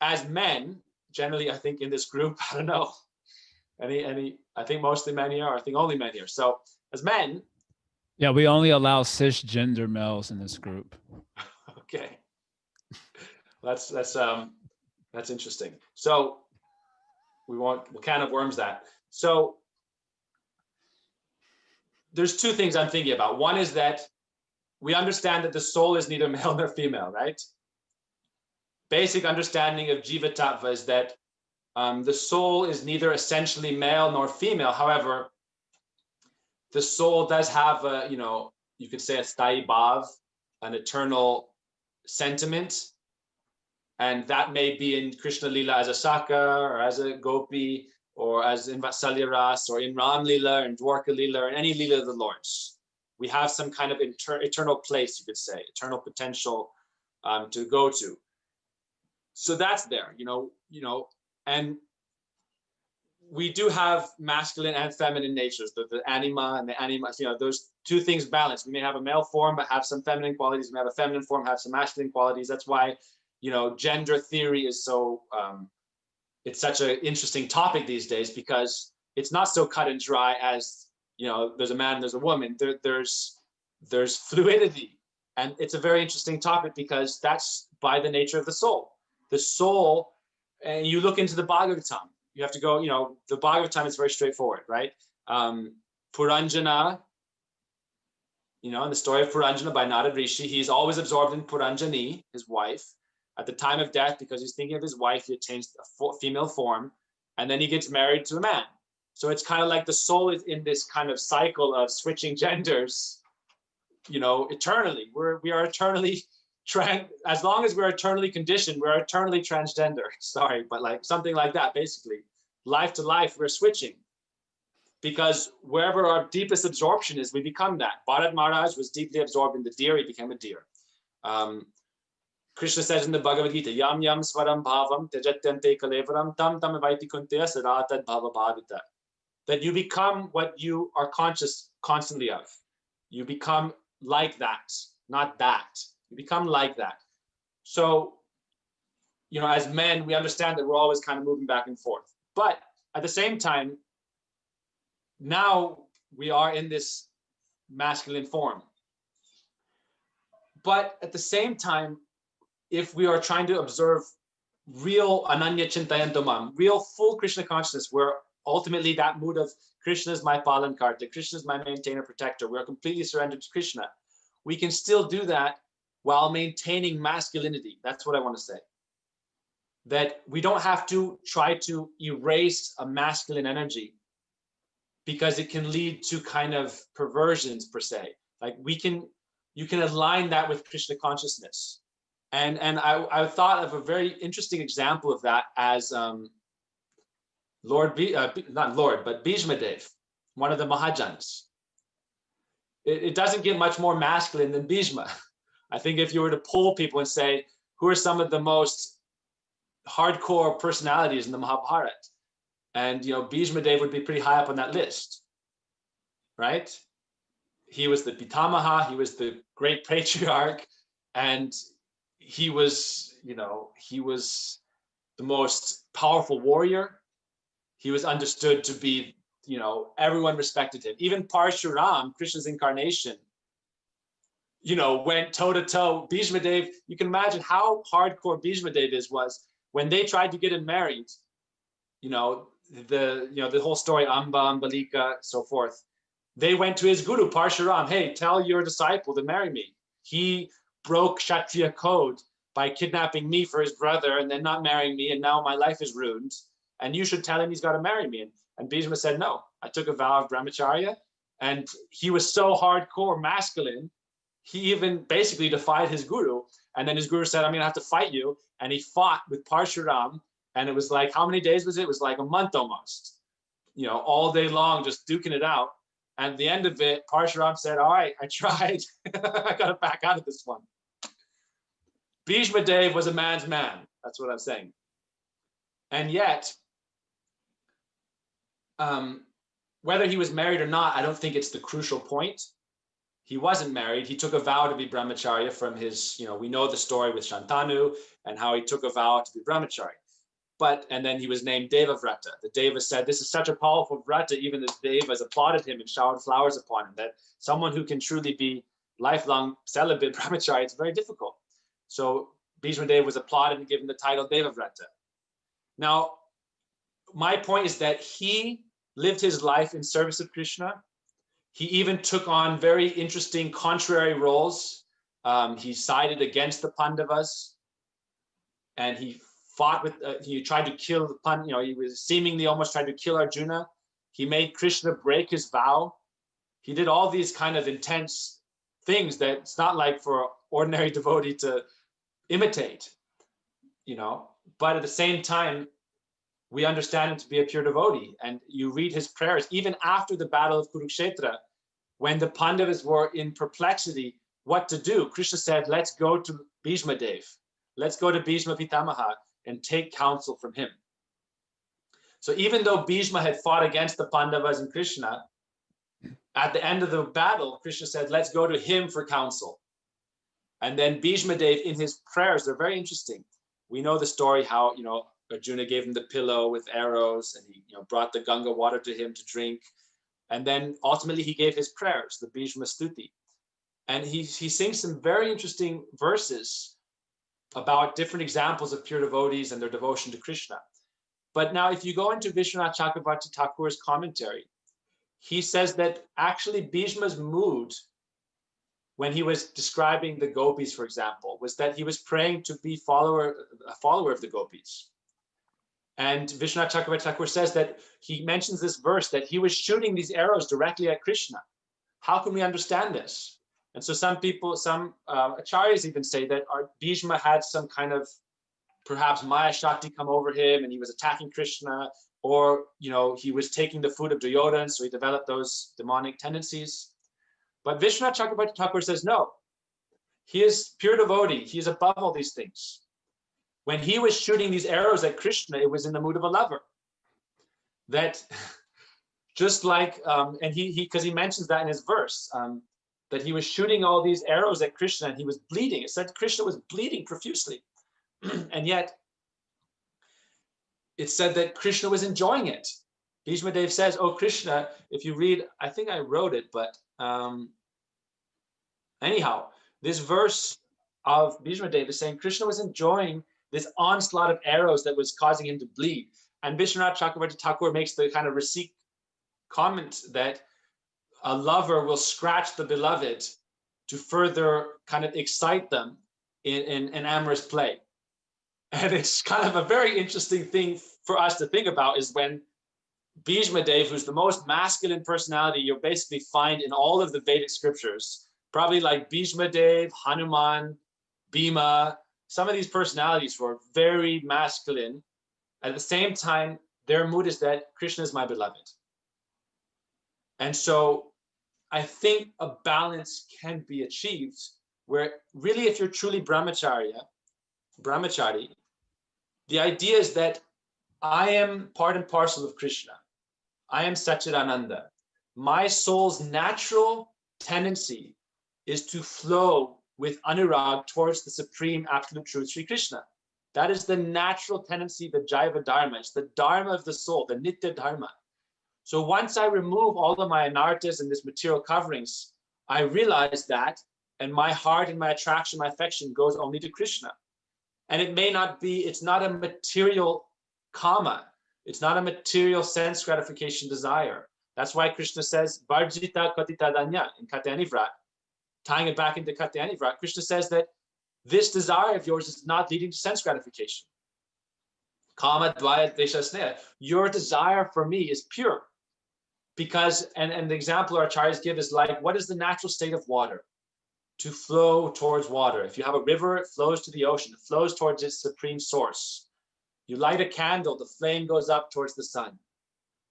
as men, generally, I think in this group, I don't know, I think mostly men here, or I think only men here. So as men. Yeah, we only allow cisgender males in this group. Okay. That's That's interesting. So we'll can of worms that. So there's two things I'm thinking about. One is that we understand that the soul is neither male nor female, right? Basic understanding of Jiva Tattva is that the soul is neither essentially male nor female. However, the soul does have a, you could say a sthayi bhav, an eternal sentiment. And that may be in Krishna Lila as a Saka or as a Gopi or as in Vatsalya Ras or in Ram Lila and Dwarka Lila or any Lila of the Lords. We have some kind of eternal place, you could say, eternal potential to go to. So that's there, and we do have masculine and feminine natures, the anima and the anima, those two things balance. We may have a male form, but have some feminine qualities. We have a feminine form, have some masculine qualities. That's why, gender theory is so, it's such an interesting topic these days, because it's not so cut and dry as, there's a man and there's a woman. There's fluidity. And it's a very interesting topic because that's by the nature of the soul. The soul, and you look into the Bhagavatam, you have to go, the Bhagavatam is very straightforward, right? Puranjana, in the story of Puranjana by Narad Rishi, he's always absorbed in Puranjani, his wife. At the time of death, because he's thinking of his wife, he attains a female form, and then he gets married to a man. So it's kind of like the soul is in this kind of cycle of switching genders, eternally. We are eternally as long as we're eternally conditioned, we're eternally transgender. Sorry, but like something like that, basically. Life to life, we're switching. Because wherever our deepest absorption is, we become that. Bharat Maharaj was deeply absorbed in the deer, he became a deer. Krishna says in the Bhagavad Gita, Yam Yam Swaram Bhavam Tejatyante Kalevaram Tam Tam Vaiti Kunteya Saratad Bhava Bhavita. That you become what you are conscious constantly of. You become like that, not that. You become like that. So, as men, we understand that we're always kind of moving back and forth. But at the same time, now we are in this masculine form. But at the same time, if we are trying to observe real Ananya Chintayantamam, real full Krishna consciousness, where ultimately that mood of Krishna is my Palankarta, Krishna is my maintainer, protector, we are completely surrendered to Krishna, we can still do that while maintaining masculinity. That's what I want to say. That we don't have to try to erase a masculine energy, because it can lead to kind of perversions per se. Like you can align that with Krishna consciousness. And I thought of a very interesting example of that as not Lord, but Bhishma Dev, one of the Mahajans. It doesn't get much more masculine than Bhishma. I think if you were to poll people and say, who are some of the most hardcore personalities in the Mahabharata? And, Bhishma Dev would be pretty high up on that list, right? He was the Pitamaha, he was the great patriarch, and he was, he was the most powerful warrior. He was understood to be, everyone respected him. Even Parshuram, Krishna's incarnation, went toe to toe. Bhishma Dev, you can imagine how hardcore Bhishma Dev was when they tried to get him married. The whole story, Amba, Ambalika, so forth. They went to his guru, Parshuram, hey, tell your disciple to marry me. He broke Kshatriya code by kidnapping me for his brother and then not marrying me, and now my life is ruined. And you should tell him he's got to marry me. And Bhishma said, no, I took a vow of brahmacharya. And he was so hardcore masculine, he even basically defied his guru. And then his guru said, I'm going to have to fight you. And he fought with Parshuram. And it was like, how many days was it? It was like a month almost, all day long, just duking it out. And at the end of it, Parshuram said, all right, I tried. I got to back out of this one. Bhishma Dev was a man's man. That's what I'm saying. And yet, whether he was married or not, I don't think it's the crucial point. He wasn't married. He took a vow to be brahmacharya from his, we know the story with Shantanu and how he took a vow to be brahmacharya. And then he was named Devavrata. The Deva said, this is such a powerful Vrata, even the Devas applauded him and showered flowers upon him, that someone who can truly be lifelong celibate brahmacharya, it's very difficult. So Bhishma Dev was applauded and given the title Devavrata. Now, my point is that he lived his life in service of Krishna. He even took on very interesting contrary roles. He sided against the Pandavas, and he fought with, he tried to kill the Pandavas, he was seemingly almost trying to kill Arjuna. He made Krishna break his vow. He did all these kind of intense things that it's not like for an ordinary devotee to imitate, but at the same time, we understand him to be a pure devotee. And you read his prayers, even after the battle of Kurukshetra, when the Pandavas were in perplexity what to do, Krishna said, let's go to Bhishma Dev. Let's go to Bhishma Pitamaha and take counsel from him. So even though Bhishma had fought against the Pandavas and Krishna, at the end of the battle, Krishna said, let's go to him for counsel. And then Bhishma Dev, in his prayers, they're very interesting. We know the story how, Arjuna gave him the pillow with arrows, and he brought the Ganga water to him to drink. And then ultimately he gave his prayers, the Bhishma Stuti. And he sings some very interesting verses about different examples of pure devotees and their devotion to Krishna. But now if you go into Vishwanath Chakravarti Thakur's commentary, he says that actually Bhishma's mood when he was describing the gopis, for example, was that he was praying to be a follower of the gopis. And Vishwanath Chakravarti Thakur says that he mentions this verse that he was shooting these arrows directly at Krishna. How can we understand this? And so some acharyas even say that Bhishma had some kind of perhaps Maya Shakti come over him and he was attacking Krishna, or he was taking the food of Duryodhana, so he developed those demonic tendencies. But Vishwanath Chakravarti Thakur says no. He is pure devotee. He is above all these things. When he was shooting these arrows at Krishna, it was in the mood of a lover. That just like, and because he mentions that in his verse, that he was shooting all these arrows at Krishna and he was bleeding. It said Krishna was bleeding profusely. And yet, it said that Krishna was enjoying it. Bhishma Dev says, oh Krishna, if you read, I think I wrote it, but anyhow, this verse of Bhishma Dev is saying Krishna was enjoying this onslaught of arrows that was causing him to bleed. And Vishwanath Chakravarti Thakur makes the kind of receipt comment that a lover will scratch the beloved to further kind of excite them in an amorous play. And it's kind of a very interesting thing for us to think about is when Bhishma Dev, who's the most masculine personality you'll basically find in all of the Vedic scriptures, probably like Bhishma Dev, Hanuman, Bhima, some of these personalities were very masculine. At the same time, their mood is that Krishna is my beloved. And so I think a balance can be achieved where really if you're truly brahmachari, the idea is that I am part and parcel of Krishna. I am Satchidananda. My soul's natural tendency is to flow with anurag towards the supreme absolute truth, Sri Krishna. That is the natural tendency, the Jaiva Dharma. It's the Dharma of the soul, the Nitya Dharma. So once I remove all of my anarthas and this material coverings, I realize that, and my heart and my attraction, my affection goes only to Krishna. And it may not be, it's not a material kama. It's not a material sense gratification desire. That's why Krishna says, Varjita Katita Danya in Katyayani Vrata. Tying it back into Katyayani Vrata, Krishna says that this desire of yours is not leading to sense gratification. Kama dvaya desha sneha. Your desire for me is pure. Because, and the example our acharyas give is like, what is the natural state of water? To flow towards water. If you have a river, it flows to the ocean. It flows towards its supreme source. You light a candle, the flame goes up towards the sun.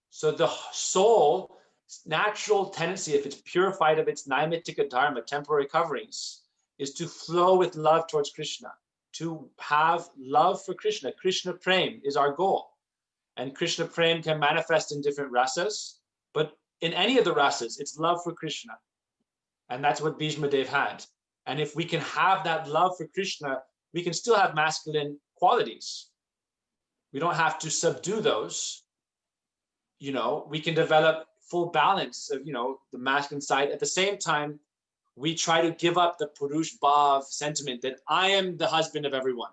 So the soul, natural tendency, if it's purified of its naimittika dharma, temporary coverings, is to flow with love towards Krishna, to have love for Krishna. Krishna Prem is our goal. And Krishna Prem can manifest in different rasas, but in any of the rasas, it's love for Krishna. And that's what Bhishma Dev had. And if we can have that love for Krishna, we can still have masculine qualities. We don't have to subdue those. We can develop full balance of, the masculine side. At the same time, we try to give up the Purush Bhav sentiment that I am the husband of everyone.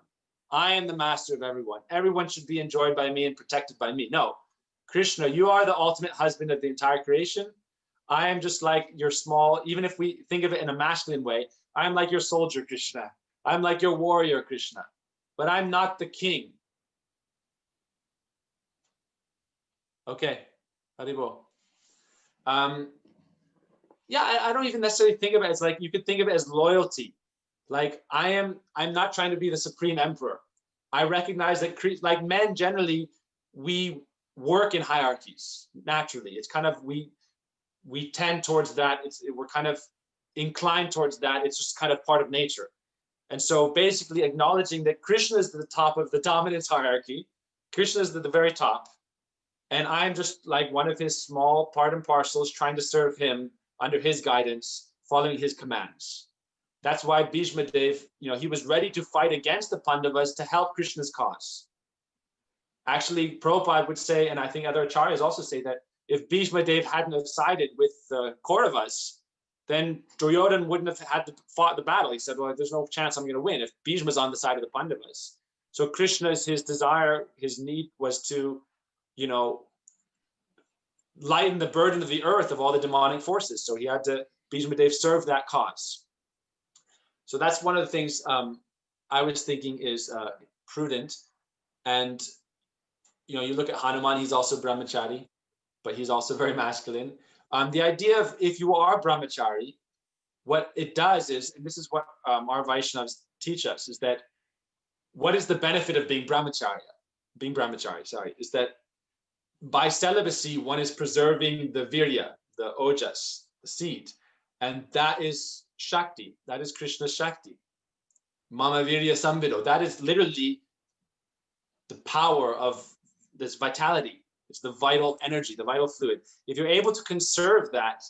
I am the master of everyone. Everyone should be enjoyed by me and protected by me. No, Krishna, you are the ultimate husband of the entire creation. I am just like your small, even if we think of it in a masculine way, I'm like your soldier, Krishna. I'm like your warrior, Krishna, but I'm not the king. Okay, Haribo. Yeah, I don't even necessarily think of it as like, you could think of it as loyalty. Like I'm not trying to be the supreme emperor. I recognize that like men generally, we work in hierarchies naturally. It's kind of, we tend towards that. We're kind of inclined towards that. It's just kind of part of nature. And so basically acknowledging that Krishna is the top of the dominance hierarchy. Krishna is at the very top. And I'm just like one of his small part and parcels trying to serve him under his guidance, following his commands. That's why Bhishma Dev, he was ready to fight against the Pandavas to help Krishna's cause. Actually, Prabhupada would say, and I think other acharyas also say, that if Bhishma Dev hadn't have sided with the Kauravas, then Duryodhana wouldn't have had to fought the battle. He said, well, there's no chance I'm going to win if Bhishma's on the side of the Pandavas. So Krishna's, his desire, his need was to, lighten the burden of the earth of all the demonic forces. So he had to, Bhishma Dev served that cause. So that's one of the things I was thinking is prudent. And, you look at Hanuman, he's also brahmachari, but he's also very masculine. The idea of, if you are brahmachari, what it does is, and this is what our Vaishnavas teach us, is that what is the benefit of being brahmachari, is that by celibacy, one is preserving the virya, the ojas, the seed. And that is Shakti. That is Krishna's Shakti. Mama virya samvido. That is literally the power of this vitality. It's the vital energy, the vital fluid. If you're able to conserve that,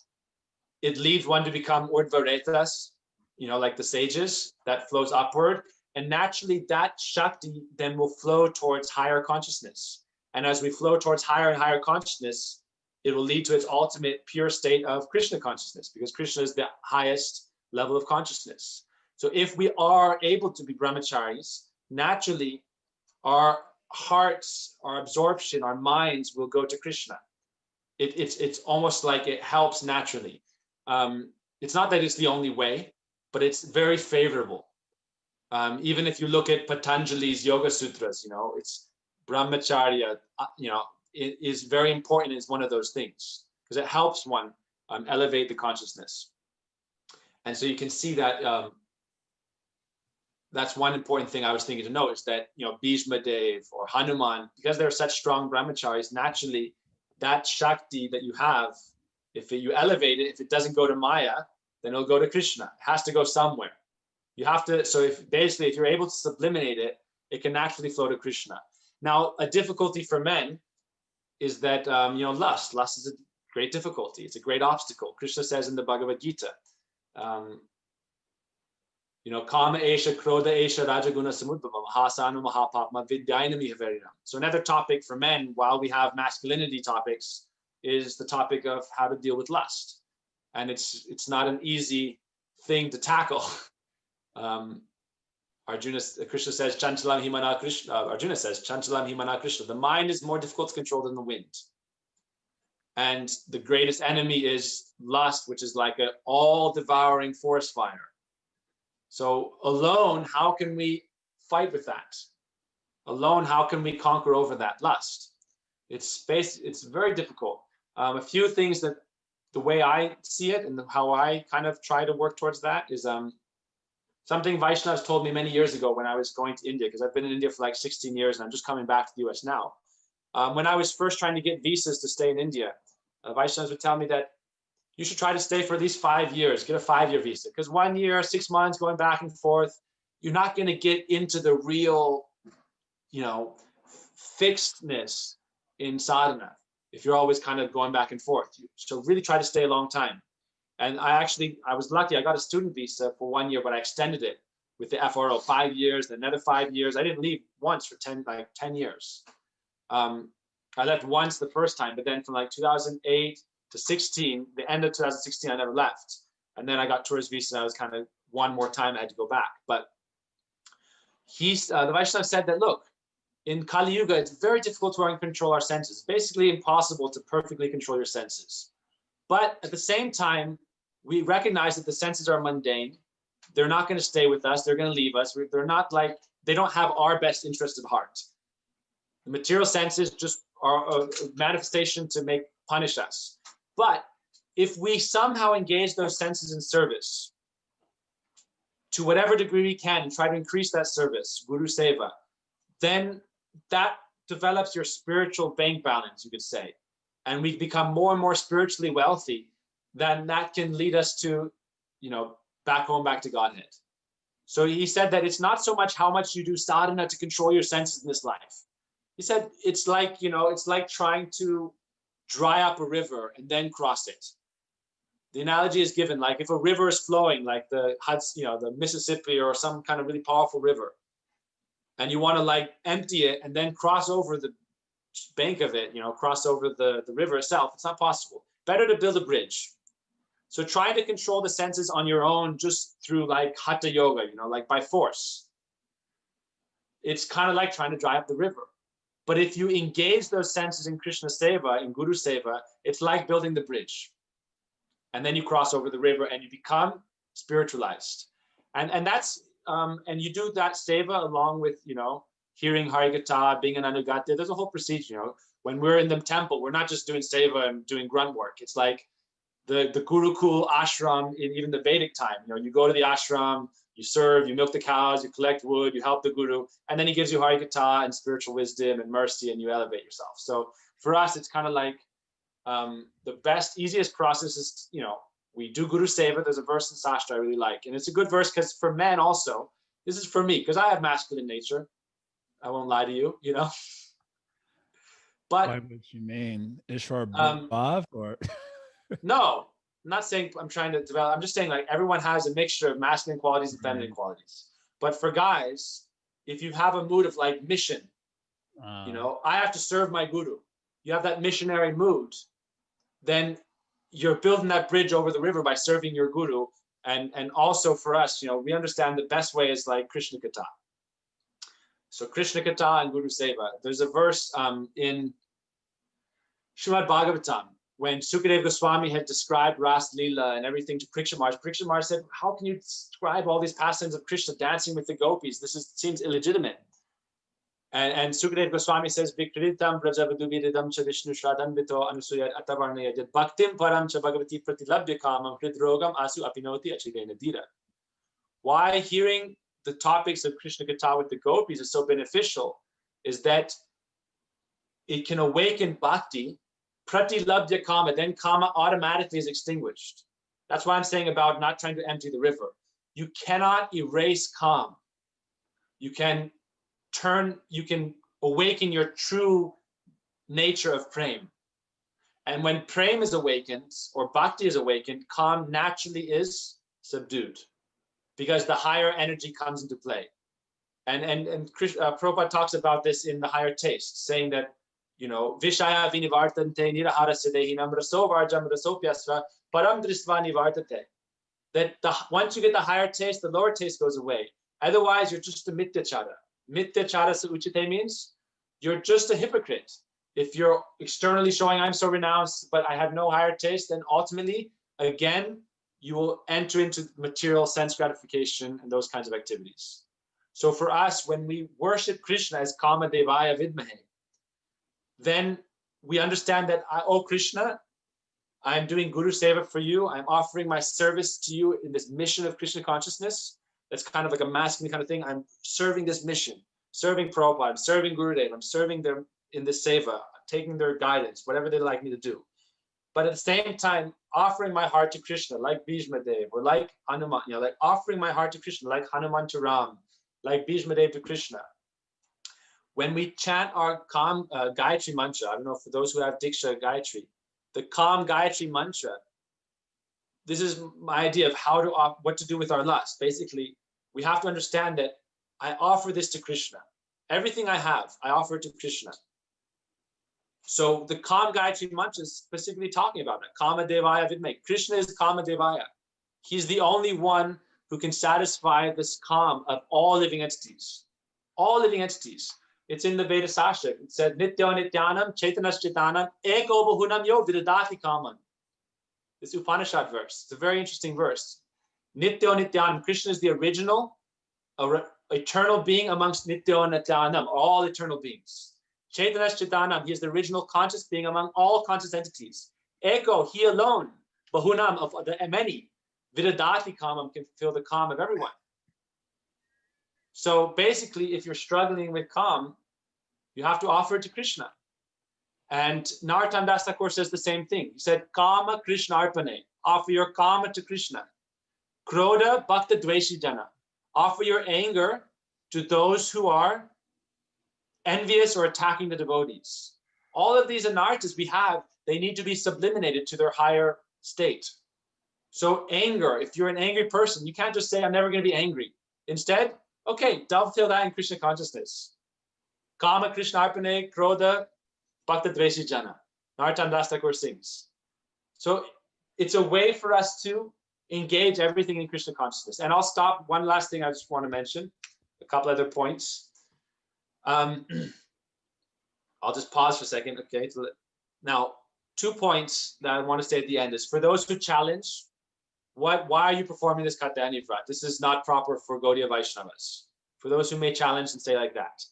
it leads one to become urdhvaretas, like the sages, that flows upward. And naturally, that Shakti then will flow towards higher consciousness. And as we flow towards higher and higher consciousness, it will lead to its ultimate pure state of Krishna consciousness, because Krishna is the highest level of consciousness. So if we are able to be brahmacharis, naturally, our hearts, our absorption, our minds will go to Krishna. It's almost like it helps naturally. It's not that it's the only way, but it's very favorable. Even if you look at Patanjali's Yoga Sutras, it's brahmacharya, it is very important. It's one of those things because it helps one elevate the consciousness. And so you can see that that's one important thing I was thinking to note, is that, Bhishma Dev or Hanuman, because they're such strong brahmacharis, naturally that Shakti that you have, if you elevate it, if it doesn't go to Maya, then it'll go to Krishna. It has to go somewhere. You have to, so if you're able to sublimate it, it can naturally flow to Krishna. Now, a difficulty for men is that, lust is a great difficulty. It's a great obstacle. Krishna says in the Bhagavad Gita, Kama esha, krodha esha, rajaguna samudbhavam, hasanu mahapapma vidyainami haverinam. So another topic for men, while we have masculinity topics, is the topic of how to deal with lust. And it's not an easy thing to tackle. Krishna says, Chanchalam himana Krishna. Arjuna says, Chanchalam himana Krishna. The mind is more difficult to control than the wind. And the greatest enemy is lust, which is like an all-devouring forest fire. So alone, how can we fight with that? Alone, how can we conquer over that lust? It's very difficult. A few things that the way I see it and how I kind of try to work towards that is something Vaishnavas told me many years ago when I was going to India, because I've been in India for like 16 years and I'm just coming back to the US now. When I was first trying to get visas to stay in India, Vaishnavas would tell me that you should try to stay for at least 5 years, get a 5-year visa. Because 1 year, 6 months going back and forth, you're not going to get into the real, fixedness in sadhana if you're always kind of going back and forth. So really try to stay a long time. And I was lucky. I got a student visa for 1 year, but I extended it with the FRO 5 years, then another 5 years. I didn't leave once for 10 years. I left once the first time, but then from like 2008 to 16, the end of 2016, I never left. And then I got tourist visa and I was kind of one more time, I had to go back. But the Vaishnava said that, look, in Kali Yuga, it's very difficult to control our senses. Basically impossible to perfectly control your senses. But at the same time, we recognize that the senses are mundane. They're not going to stay with us. They're going to leave us. They're not like, they don't have our best interest at heart. The material senses just are a manifestation to punish us. But if we somehow engage those senses in service, to whatever degree we can, and try to increase that service, Guru Seva, then that develops your spiritual bank balance, you could say. And we become more and more spiritually wealthy, then that can lead us to, back home, back to Godhead. So he said that it's not so much how much you do sadhana to control your senses in this life. He said it's like, it's like trying to dry up a river and then cross it. The analogy is given, like if a river is flowing, like the Hudson, the Mississippi or some kind of really powerful river, and you want to like empty it and then cross over the bank of it, cross over the river itself, it's not possible. Better to build a bridge. So trying to control the senses on your own just through like hatha yoga, like by force, it's kind of like trying to dry up the river. But if you engage those senses in Krishna Seva, in Guru Seva, it's like building the bridge. And then you cross over the river and you become spiritualized. And that's, and you do that Seva along with, hearing Harikatha, being an Anugatya. There's a whole procedure, When we're in the temple, we're not just doing Seva and doing grunt work. It's like the Gurukul ashram in even the Vedic time. You go to the ashram, you serve, you milk the cows, you collect wood, you help the Guru, and then he gives you Harikatha and spiritual wisdom and mercy, and you elevate yourself. So for us, it's kind of like the best, easiest process is, we do Guru Seva. There's a verse in Sastra I really like, and it's a good verse because for men also, this is for me, because I have masculine nature. I won't lie to you, But by which you mean Ishwar Bhav or no, I'm not saying I'm trying to develop. I'm just saying like everyone has a mixture of masculine qualities and feminine qualities. But for guys, if you have a mood of like mission, I have to serve my guru. You have that missionary mood, then you're building that bridge over the river by serving your guru. And also for us, we understand the best way is like Krishna Katha. So Krishna Katha and Guru Seva. There's a verse in Srimad Bhagavatam when Sukadeva Goswami had described Ras Leela and everything to Pariksha Maharaj said, how can you describe all these pastimes of Krishna dancing with the gopis? Seems illegitimate. And Sukadeva Goswami says, Vikriritam Brajavaduviridam cha Vishnu Shradhanvito Anusuya Atavarnaya Jad Bhaktim Param cha Bhagavati Pratilabhya Kamam Hridrogam Asu Apinoti Achigena Dira. Why hearing the topics of Krishna Katha with the gopis is so beneficial is that it can awaken bhakti, pratilabhya kama, then kama automatically is extinguished. That's why I'm saying about not trying to empty the river. You cannot erase kama. You can awaken your true nature of prem. And when prem is awakened or bhakti is awakened, kama naturally is subdued, because the higher energy comes into play. And Prabhupada talks about this in the higher taste, saying that, Vishaya vinivartante nirahara siddhehinam raso varjam rasopyasva param dristva nivartate. That once you get the higher taste, the lower taste goes away. Otherwise, you're just a mityachara. Mityachara suchite means you're just a hypocrite. If you're externally showing I'm so renounced, but I have no higher taste, then ultimately, again, you will enter into material sense gratification and those kinds of activities. So for us, when we worship Krishna as Kama Devaya Vidmahe, then we understand that, oh Krishna, I'm doing Guru Seva for you. I'm offering my service to you in this mission of Krishna consciousness. That's kind of like a masculine kind of thing. I'm serving this mission, serving Prabhupada, I'm serving Gurudev, I'm serving them in this Seva, taking their guidance, whatever they like me to do. But at the same time, offering my heart to Krishna, like Bhishma Dev, or like Hanuman, like offering my heart to Krishna, like Hanuman to Ram, like Bhishma Dev to Krishna. When we chant our Kam Gayatri mantra, I don't know, for those who have Diksha Gayatri, the Kam Gayatri mantra, this is my idea of what to do with our lust. Basically, we have to understand that I offer this to Krishna. Everything I have, I offer it to Krishna. So the Kam Gayatri mantra is specifically talking about it. Kama Devaya Vidme. Krishna is Kama Devaya. He's the only one who can satisfy this Kam of all living entities. all living entities. It's in the Veda Sastra. It said, Nityo Nityanam, Chaitanas Chitanam, Eko Bahunam Yo Vidadati Kaman. This Upanishad verse. It's a very interesting verse. Nityo Nityanam, Krishna is the original, eternal being amongst Nityo Nityanam, all eternal beings. Chaitanas Chitanam, he is the original conscious being among all conscious entities. Eko, he alone, Bahunam, of the many, Vidadati Kamam, can fulfill the calm of everyone. So basically, if you're struggling with calm, you have to offer it to Krishna. And Narottam Das Thakur says the same thing. He said, Kama Krishna Arpane, offer your kama to Krishna. Krodha Bhakta Dveshi Jana, offer your anger to those who are envious or attacking the devotees. All of these anarthas we have, they need to be subliminated to their higher state. So anger, if you're an angry person, you can't just say, I'm never going to be angry. Instead, okay, dovetail that in Krishna consciousness. Kama Krishna Arpane, Krodha Bhakta Dveshi Jana. Narottam Das Thakur sings. So it's a way for us to engage everything in Krishna consciousness. And I'll stop. One last thing I just want to mention, a couple other points. I'll just pause for a second. Okay. Now, 2 points that I want to say at the end is for those who challenge, why are you performing this Katyayani Vrata? This is not proper for Gaudiya Vaishnavas. For those who may challenge and say like that.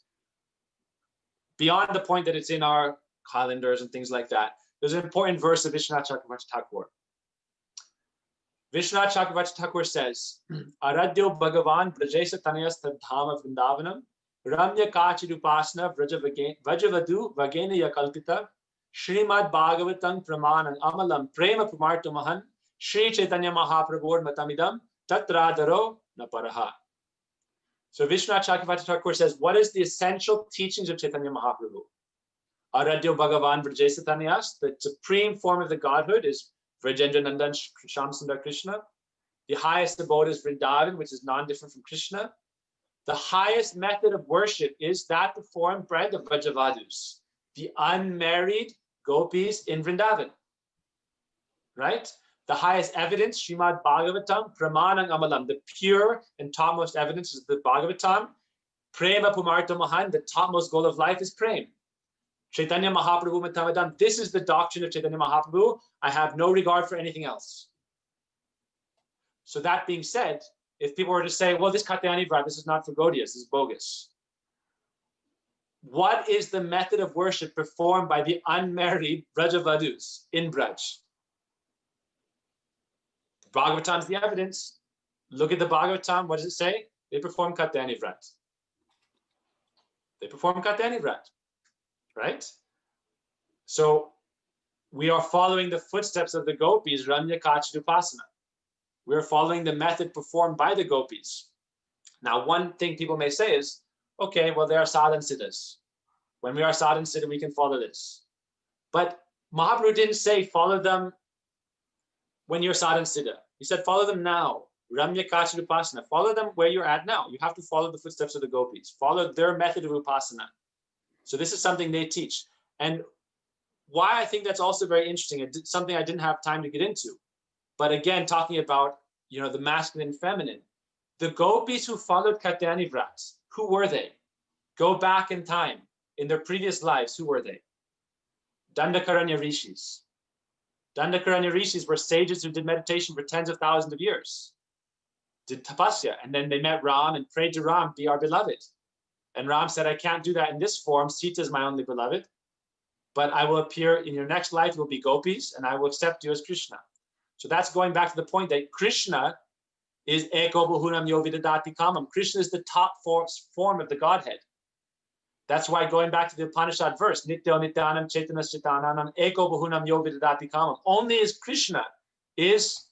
Beyond the point that it's in our calendars and things like that, there's an important verse of Vishwanath Chakravarti Thakur. Vishwanath Chakravarti Thakur says, Aradyo Bhagavan Brajesa Tanayas Tadhama Vrindavanam Ramya Kachidupasna Vrajavadu Vagena Yakalpita Srimad Bhagavatam Pramanam Amalam Prema Pramartamahan Shri Chaitanya Mahaprabhu Matamidam Tatradaro Naparaha. So Vishwanath Chakravarti Thakur says, what is the essential teachings of Chaitanya Mahaprabhu? Aradyo Bhagavan Vrajesa Tanayas, the supreme form of the Godhood is Vrajendra Nandan Shamsundar Krishna. The highest abode is Vrindavan, which is non-different from Krishna. The highest method of worship is that performed by the Vrajavadus, the unmarried gopis in Vrindavan. Right? The highest evidence, Srimad Bhagavatam, Pramanam Amalam, the pure and topmost evidence is the Bhagavatam. Prema Pumarta Mahan, the topmost goal of life is prema. Chaitanya Mahaprabhu Matamadam, this is the doctrine of Chaitanya Mahaprabhu. I have no regard for anything else. So that being said, if people were to say, well, this Katyayani Vrata, this is not for Gaudiyas, this is bogus. What is the method of worship performed by the unmarried Brajavadus in Braj? Bhagavatam is the evidence. Look at the Bhagavatam. What does it say? They perform Katyayani Vrata. They perform Katyayani Vrata. Right? So we are following the footsteps of the gopis, Ramya Kachidupasana. We're following the method performed by the gopis. Now, one thing people may say is, okay, well, there are sadhan siddhas. When we are sadhan siddha, we can follow this. But Mahaprabhu didn't say follow them when you're sadhan siddha. He said follow them now. Ramya Kachidupasana. Follow them where you're at now. You have to follow the footsteps of the gopis. Follow their method of upasana. So this is something they teach. And why I think that's also very interesting, it's something I didn't have time to get into. But again, talking about, the masculine and feminine, the gopis who followed Katyayani Vrata, who were they? Go back in time. In their previous lives, who were they? Dandakaranya rishis. Dandakaranya rishis were sages who did meditation for tens of thousands of years. Did tapasya. And then they met Ram and prayed to Ram, be our beloved. And Ram said, I can't do that in this form. Sita is my only beloved. But I will appear in your next life, you'll be gopis, and I will accept you as Krishna. So that's going back to the point that Krishna is Eko Bahunam Yovidadati Kamam. Krishna is the top form of the Godhead. That's why going back to the Upanishad verse, Nityo Nityanam Chaitanas Chitananam Eko Bahunam Yovidadati Kamam. Only as Krishna is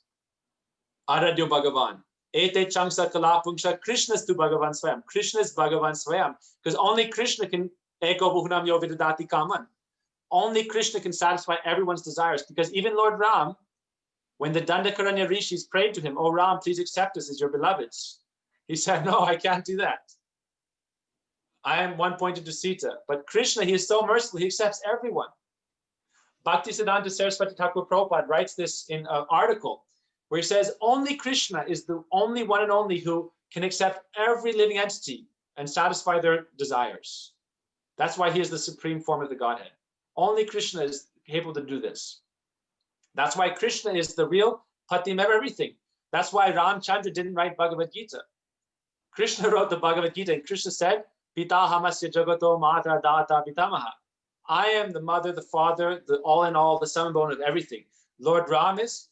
Aradyo Bhagavan. Ete Changsa Kala Pungsha, Krishna's to Bhagavan Swayam. Krishna is Bhagavan Swayam. Because only Krishna can Eko Bahunam Yovidadati Kaman. Only Krishna can satisfy everyone's desires. Because even Lord Ram, when the Dandakaranya rishis prayed to him, oh Ram, please accept us as your beloveds. He said, no, I can't do that. I am one pointed to Sita. But Krishna, he is so merciful, he accepts everyone. Bhaktisiddhanta Saraswati Thakur Prabhupada writes this in an article where he says, only Krishna is the only one and only who can accept every living entity and satisfy their desires. That's why he is the supreme form of the Godhead. Only Krishna is capable to do this. That's why Krishna is the real patim of everything. That's why Ramchandra didn't write Bhagavad Gita. Krishna wrote the Bhagavad Gita, and Krishna said, Pita hamasya jagato mata data pitamaha. I am the mother, the father, the all in all, the son and bone of everything. Lord Ram is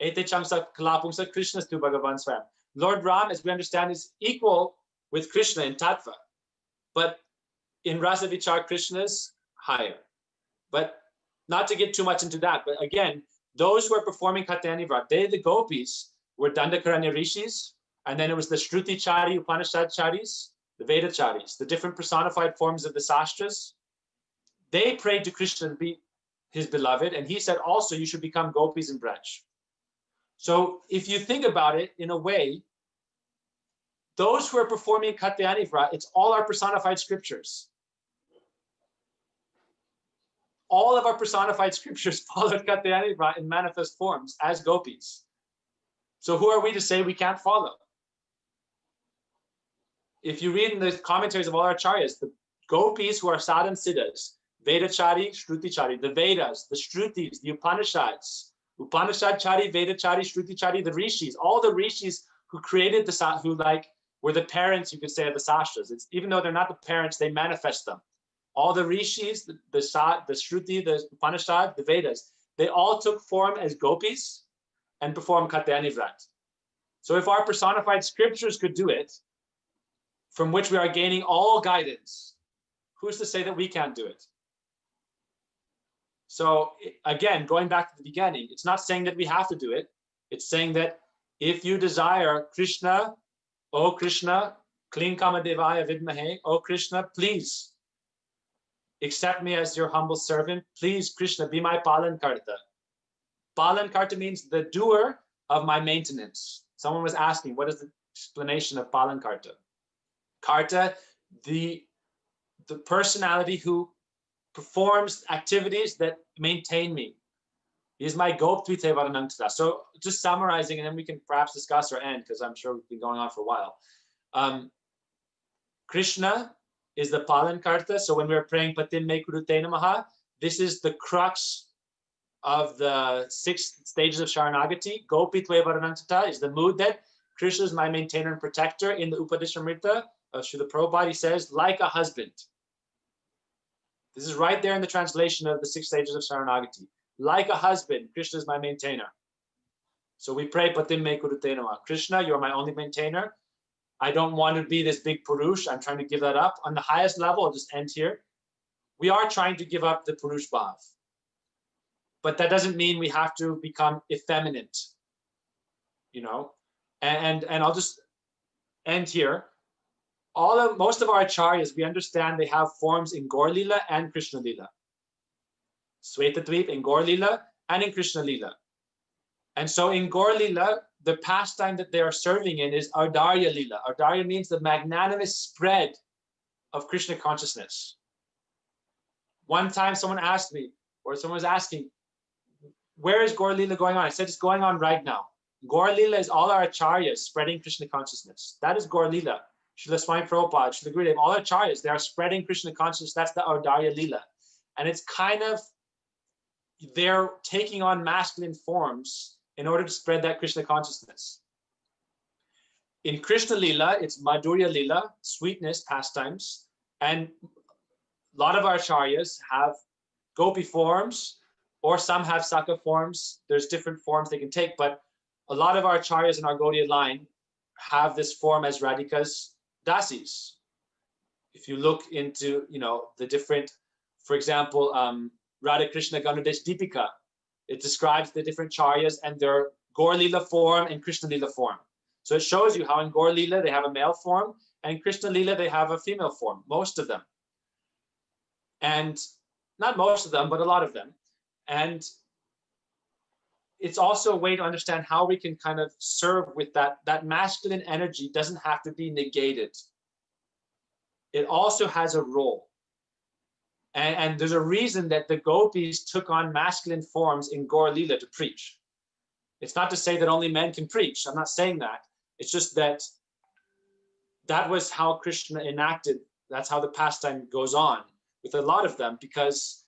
Ete Chamsa Kalapumsa Krishna Stu Bhagavan Swam. Lord Ram, as we understand, is equal with Krishna in Tattva. But in Rasa Vichar, Krishna is higher. But not to get too much into that, but again, those who are performing Katyayani Vrata, they, the gopis, were Dandakaranya rishis, and then it was the Shruti Chari, Upanishad Charis, the Veda Charis, the different personified forms of the Sastras. They prayed to Krishna to be his beloved, and he said also, you should become gopis in Braj. So if you think about it in a way, those who are performing Katyayani Vrata, it's all our personified scriptures. All of our personified scriptures followed Katyayani Vrata in manifest forms as gopis. So who are we to say we can't follow? If you read in the commentaries of all our acharyas, the gopis who are sadhan siddhas, Vedachari, Shrutichari, the Vedas, the Shrutis, the Upanishads, Upanishad Chari, Vedachari, Shrutichari, the rishis, all the rishis who created the, who like were the parents, you could say, of the sastras. It's, even though they're not the parents, they manifest them. All the rishis, the Shruti, the Upanishad, the Vedas, they all took form as gopis and performed Katyayani Vrata. So if our personified scriptures could do it, from which we are gaining all guidance, who's to say that we can't do it? So again, going back to the beginning, it's not saying that we have to do it. It's saying that if you desire Krishna, oh Krishna, Kling Kamadevaya Vidmahe, oh Krishna, please accept me as your humble servant. Please, Krishna, be my Palan Karta. Palan Karta means the doer of my maintenance. Someone was asking, what is the explanation of Palan Karta? Karta, the personality who performs activities that maintain me. He is my Goptvite Varanantara. So just summarizing, and then we can perhaps discuss or end, because I'm sure we've been going on for a while. Krishna is the Palan Karta. So when we're praying Patim Me Kurute Namaha, this is the crux of the 6 stages of Sharanagati. Gopitve Varanantata is the mood that Krishna is my maintainer and protector. In the Upadishamrita of Srila Prabhupada, he says, like a husband. This is right there in the translation of the 6 stages of Sharanagati. Like a husband, Krishna is my maintainer. So we pray, Patim Me Kurute Namaha. Krishna, you're my only maintainer. I don't want to be this big Purush. I'm trying to give that up. On the highest level, I'll just end here. We are trying to give up the Purush Bhav. But that doesn't mean we have to become effeminate, you know? And I'll just end here. Most of our acharyas, we understand they have forms in Gaur Lila and Krishna Lila. Svetatdvip in Gaur Lila and in Krishna Lila. And so in Gaur Lila, the pastime that they are serving in is Audarya Lila. Audarya means the magnanimous spread of Krishna consciousness. One time someone asked me, or someone was asking, where is Gaur Lila going on? I said, it's going on right now. Gaur Lila is all our acharyas spreading Krishna consciousness. That is Gaur Lila. Srila Swami Prabhupada, Srila Gurudev, all acharyas, they are spreading Krishna consciousness. That's the Audarya Lila. And it's kind of, they're taking on masculine forms in order to spread that Krishna consciousness. In Krishna Lila, it's Madhurya Lila, sweetness, pastimes. And a lot of our acharyas have gopi forms, or some have Saka forms. There's different forms they can take, but a lot of our acharyas in our Gaudiya line have this form as Radhika's dasis. If you look into, you know, the different, for example, Radha Krishna Ganudesh Deepika, it describes the different charyas and their Gaur Lila form and Krishna Lila form. So it shows you how in Gaur Lila they have a male form, and in Krishna Lila they have a female form, most of them. And not most of them, but a lot of them. And it's also a way to understand how we can kind of serve with that masculine energy doesn't have to be negated. It also has a role. And there's a reason that the gopis took on masculine forms in Gaur Lila to preach. It's not to say that only men can preach. I'm not saying that. It's just that that was how Krishna enacted. That's how the pastime goes on with a lot of them, because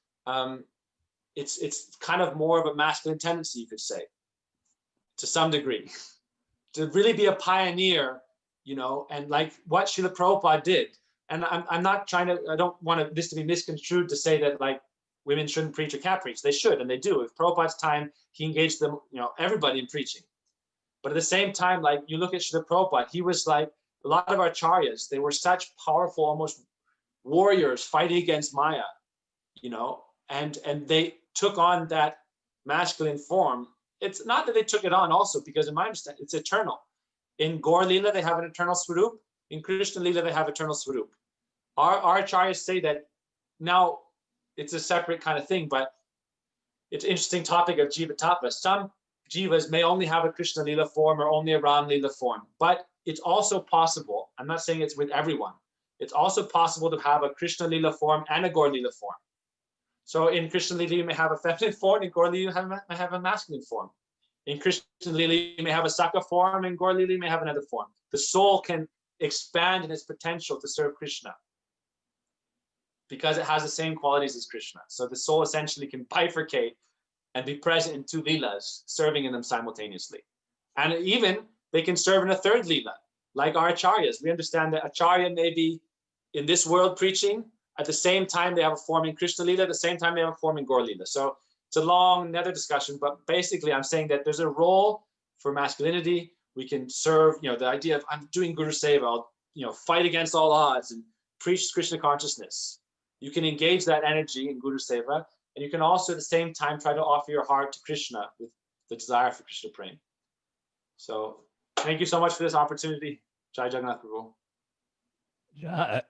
it's kind of more of a masculine tendency, you could say, to some degree, to really be a pioneer, and like what Srila Prabhupada did. And I'm not trying to, I don't want this to be misconstrued to say that like women shouldn't preach or can't preach. They should, and they do. With Prabhupada's time, he engaged them, everybody in preaching. But at the same time, like you look at Srila Prabhupada, he was like a lot of acharyas. They were such powerful, almost warriors fighting against Maya, and they took on that masculine form. It's not that they took it on also, because in my understanding, it's eternal. In Gaur Lila, they have an eternal Swarup. In Krishna Lila, they have eternal Swarup. Our acharyas say that now it's a separate kind of thing, but it's an interesting topic of Jiva Tattva. Some Jivas may only have a Krishna Lila form or only a Ram Lila form, but it's also possible, I'm not saying it's with everyone, it's also possible to have a Krishna Lila form and a Gaur Lila form. So in Krishna Lila, you may have a feminine form, in Gaur Lila, you may have a masculine form. In Krishna Lila, you may have a Saka form, in Gaur Lila, you may have another form. The soul can expand in its potential to serve Krishna because it has the same qualities as Krishna. So the soul essentially can bifurcate and be present in two Leelas, serving in them simultaneously. And even they can serve in a third Leela, like our Acharyas. We understand that Acharya may be in this world preaching, at the same time they have a form in Krishna Leela, at the same time they have a form in Gaur Leela. So it's a long, another discussion, but basically I'm saying that there's a role for masculinity. We can serve, the idea of I'm doing Guru Seva, I'll, fight against all odds and preach Krishna consciousness. You can engage that energy in Guru Seva, and you can also at the same time try to offer your heart to Krishna with the desire for Krishna prema. So thank you so much for this opportunity. Jai Jagannath Prabhu. Yeah.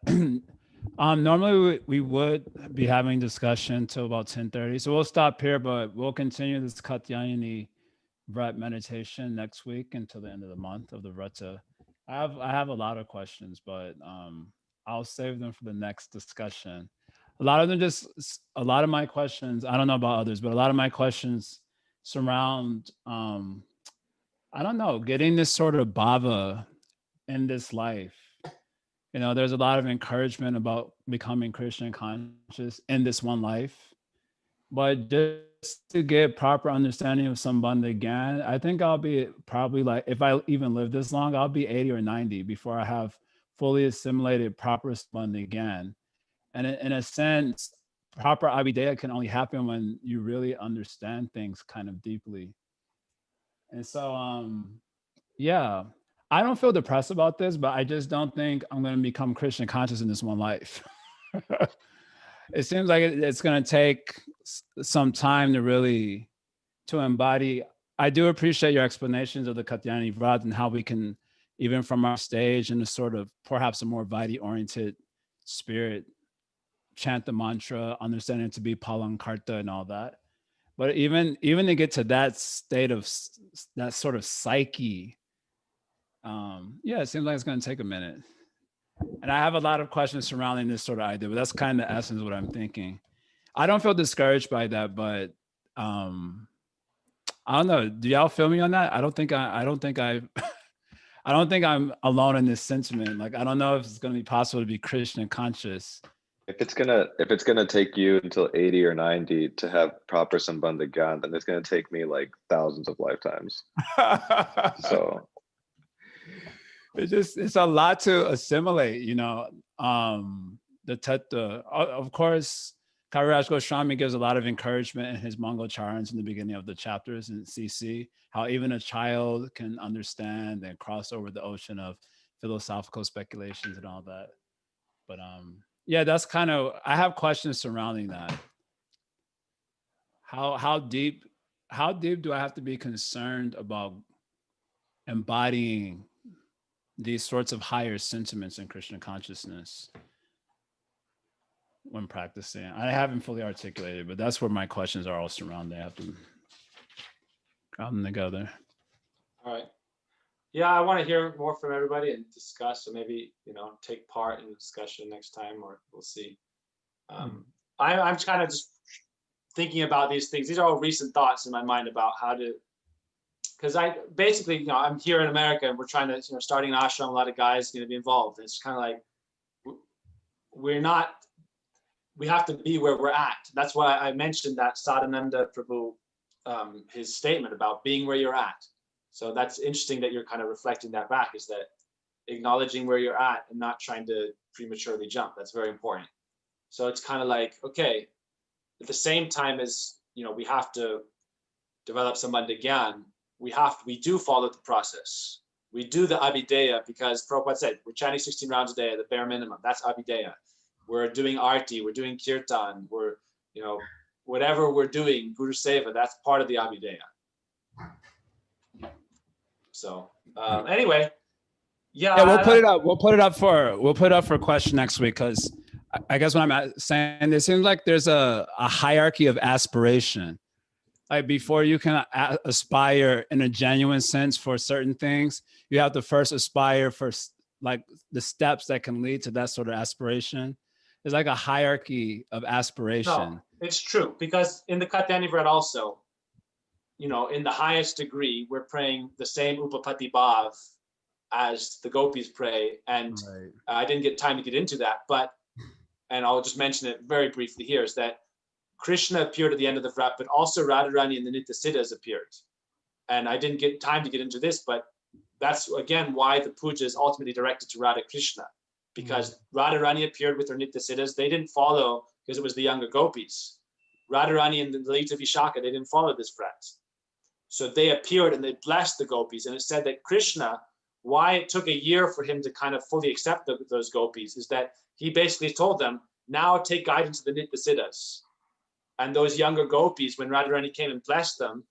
Normally we would be having discussion till about 10:30. So we'll stop here, but we'll continue this Katyayani Vrata meditation next week until the end of the month of the Vrata. I have a lot of questions, but I'll save them for the next discussion. A lot of my questions, I don't know about others, but a lot of my questions surround, I don't know, getting this sort of bhava in this life. There's a lot of encouragement about becoming Krishna conscious in this one life, but just to get proper understanding of Sambandha Gyan, I think I'll be probably like, if I even live this long, I'll be 80 or 90 before I have fully assimilated proper Sambandha Gyan. And in a sense, proper Abhideya can only happen when you really understand things kind of deeply. And so, yeah, I don't feel depressed about this, but I just don't think I'm going to become Krishna conscious in this one life. It seems like it's going to take some time to embody. I do appreciate your explanations of the Katyayani Vrata and how we can, even from our stage in a sort of perhaps a more Vaidhi-oriented spirit, chant the mantra, understanding it to be palankarta and all that. But even to get to that state of that sort of psyche, it seems like it's going to take a minute. And I have a lot of questions surrounding this sort of idea, but that's kind of the essence of what I'm thinking. I don't feel discouraged by that, but I don't know. Do y'all feel me on that? I don't think I'm alone in this sentiment. Like, I don't know if it's going to be possible to be Krishna conscious. If it's gonna take you until 80 or 90 to have proper Sambandha Gyan, then it's gonna take me like thousands of lifetimes. So it's a lot to assimilate, the Tattva. Of course, Kaviraj Goswami gives a lot of encouragement in his Mangal Charans in the beginning of the chapters in CC, how even a child can understand and cross over the ocean of philosophical speculations and all that. But that's kind of, I have questions surrounding that. How deep do I have to be concerned about embodying these sorts of higher sentiments in Krishna consciousness when practicing? I haven't fully articulated, but that's where my questions are all surrounded. I have to crowd them together. All right. Yeah, I want to hear more from everybody and discuss, so maybe, take part in the discussion next time, or we'll see. I'm kind of just thinking about these things. These are all recent thoughts in my mind about how to because I basically, I'm here in America and we're trying to, starting an ashram, a lot of guys going to be involved. It's kind of like, we have to be where we're at. That's why I mentioned that Sadhananda Prabhu, his statement about being where you're at. So that's interesting that you're kind of reflecting that back, is that acknowledging where you're at and not trying to prematurely jump. That's very important. So it's kind of like, okay, at the same time as, we have to develop some bandhagyan, we do follow the process. We do the abhideya because Prabhupada said, we're chanting 16 rounds a day at the bare minimum. That's abhideya. We're doing arti, we're doing kirtan, we're, whatever we're doing, Guru Seva, that's part of the abhideya. So anyway, yeah, we'll put it up. We'll put it up for question next week, because I guess what I'm saying, it seems like there's a hierarchy of aspiration. Like before you can aspire in a genuine sense for certain things, you have to first aspire for like the steps that can lead to that sort of aspiration. There's like a hierarchy of aspiration. No, it's true, because in the Katyayani Vrata also, in the highest degree, we're praying the same Upapati Bhav as the gopis pray. And right. I didn't get time to get into that, and I'll just mention it very briefly here, is that Krishna appeared at the end of the Vrata, but also Radharani and the Nitya Siddhas appeared. And I didn't get time to get into this, but that's again why the puja is ultimately directed to Radha Krishna, because Radharani appeared with her Nitya Siddhas. They didn't follow because it was the younger gopis. Radharani and the Lalita Vishaka, they didn't follow this Vrata. So they appeared and they blessed the gopis. And it said that Krishna, why it took a year for him to kind of fully accept those gopis, is that he basically told them, now take guidance of the Nitya Siddhas. And those younger gopis, when Radharani came and blessed them,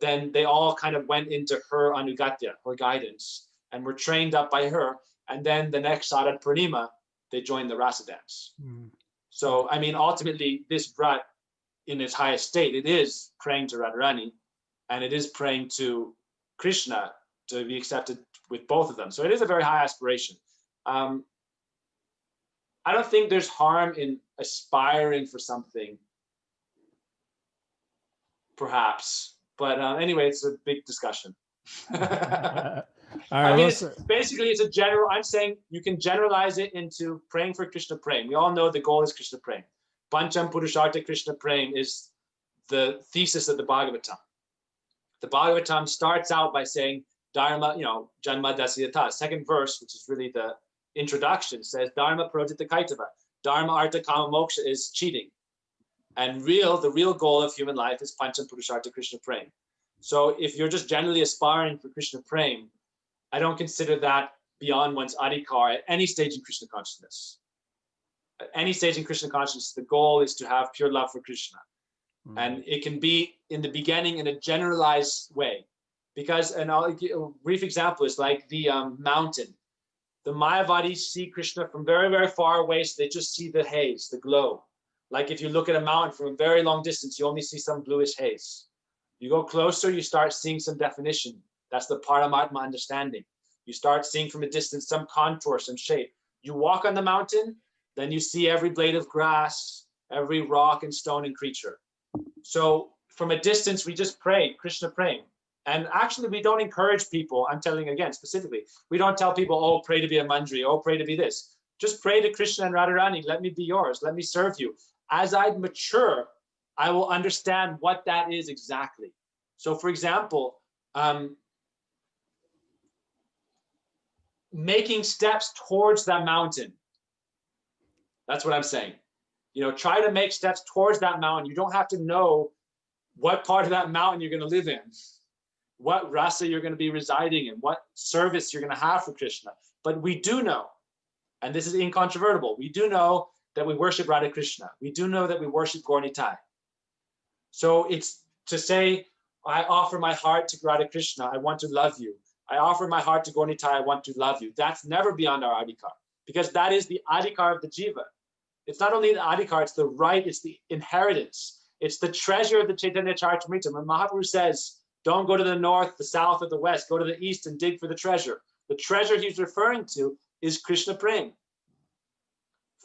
then they all kind of went into her anugatya, her guidance, and were trained up by her. And then the next Sarad Purnima, they joined the rasa dance. So, I mean, ultimately, this Vrat, in its highest state, it is praying to Radharani, and it is praying to Krishna to be accepted with both of them. So it is a very high aspiration. I don't think there's harm in aspiring for something, perhaps, but anyway, it's a big discussion. I mean, basically, it's a general. I'm saying you can generalize it into praying for Krishna Prem. We all know the goal is Krishna Prem. Pancham Purushartha Krishna Prem is the thesis of the Bhagavatam. The Bhagavatam starts out by saying Dharma, Janma Dasyata. Second verse, which is really the introduction, says Dharma Prodita Kaitava. Dharma Artha Kama Moksha is cheating. And the real goal of human life is Pancham Purushartha Krishna Prem. So if you're just generally aspiring for Krishna Prem, I don't consider that beyond one's adhikar at any stage in Krishna consciousness. At any stage in Krishna consciousness, the goal is to have pure love for Krishna. And it can be in the beginning in a generalized way. Because, and I'll give a brief example, is like the mountain. The Mayavadis see Krishna from very, very far away, so they just see the haze, the glow. Like if you look at a mountain from a very long distance, you only see some bluish haze. You go closer, you start seeing some definition. That's the Paramatma understanding. You start seeing from a distance some contour, some shape. You walk on the mountain, then you see every blade of grass, every rock and stone and creature. So from a distance, we just pray, Krishna praying. And actually, we don't encourage people. I'm telling again, specifically, we don't tell people, oh, pray to be a mandri, oh, pray to be this. Just pray to Krishna and Radharani. Let me be yours. Let me serve you. As I mature, I will understand what that is exactly. So for example, making steps towards that mountain. That's what I'm saying. Try to make steps towards that mountain. You don't have to know what part of that mountain you're going to live in, what rasa you're going to be residing in, what service you're going to have for Krishna. But we do know, and this is incontrovertible, we do know that we worship Radha Krishna. We do know that we worship Gaur-Nitai. So it's to say, I offer my heart to Radha Krishna, I want to love you. I offer my heart to Gaur-Nitai, I want to love you. That's never beyond our adhikar, because that is the adhikar of the jiva. It's not only the adhikar, it's the right, it's the inheritance. It's the treasure of the Chaitanya Charitamrita. When Mahaprabhu says, don't go to the north, the south, or the west, go to the east and dig for the treasure. The treasure he's referring to is Krishna Prem.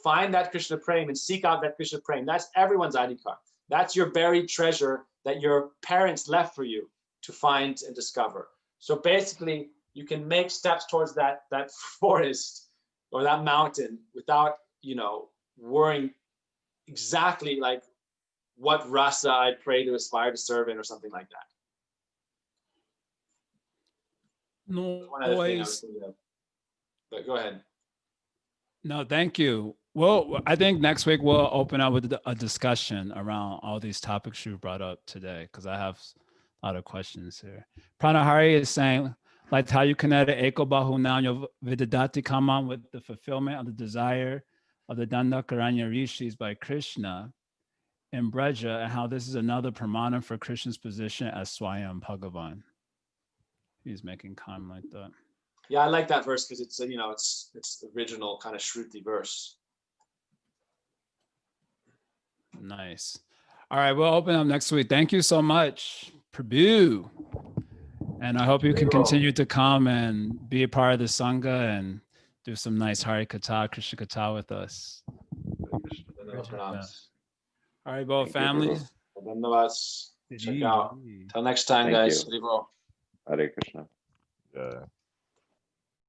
Find that Krishna Prem and seek out that Krishna Prem. That's everyone's adhikar. That's your buried treasure that your parents left for you. to find and discover. So basically, you can make steps towards that forest or that mountain without, you know, worrying exactly like what rasa I'd pray to aspire to serve in or something like that. One other thing I was thinking of. But go ahead. No, thank you. Well, I think next week we'll open up with a discussion around all these topics you brought up today, because I have a lot of questions here. Pranahari is saying, like how you connected Eko Bahunanya Vidadati Kaman with the fulfillment of the desire of the Dandakaranya Rishis by Krishna in Breja, and how this is another pramana for Krishna's position as Swayam Bhagavan. He's making comment like that. Yeah, I like that verse because it's, you know, it's original kind of Shruti verse. Nice. All right, we'll open up next week. Thank you so much, Prabhu. And I hope you can continue to come and be a part of the Sangha and do some nice Hari Katha, Krishna Katha with us. All right, well, family. Check out. Till next time, guys. Hare Krishna. Yeah.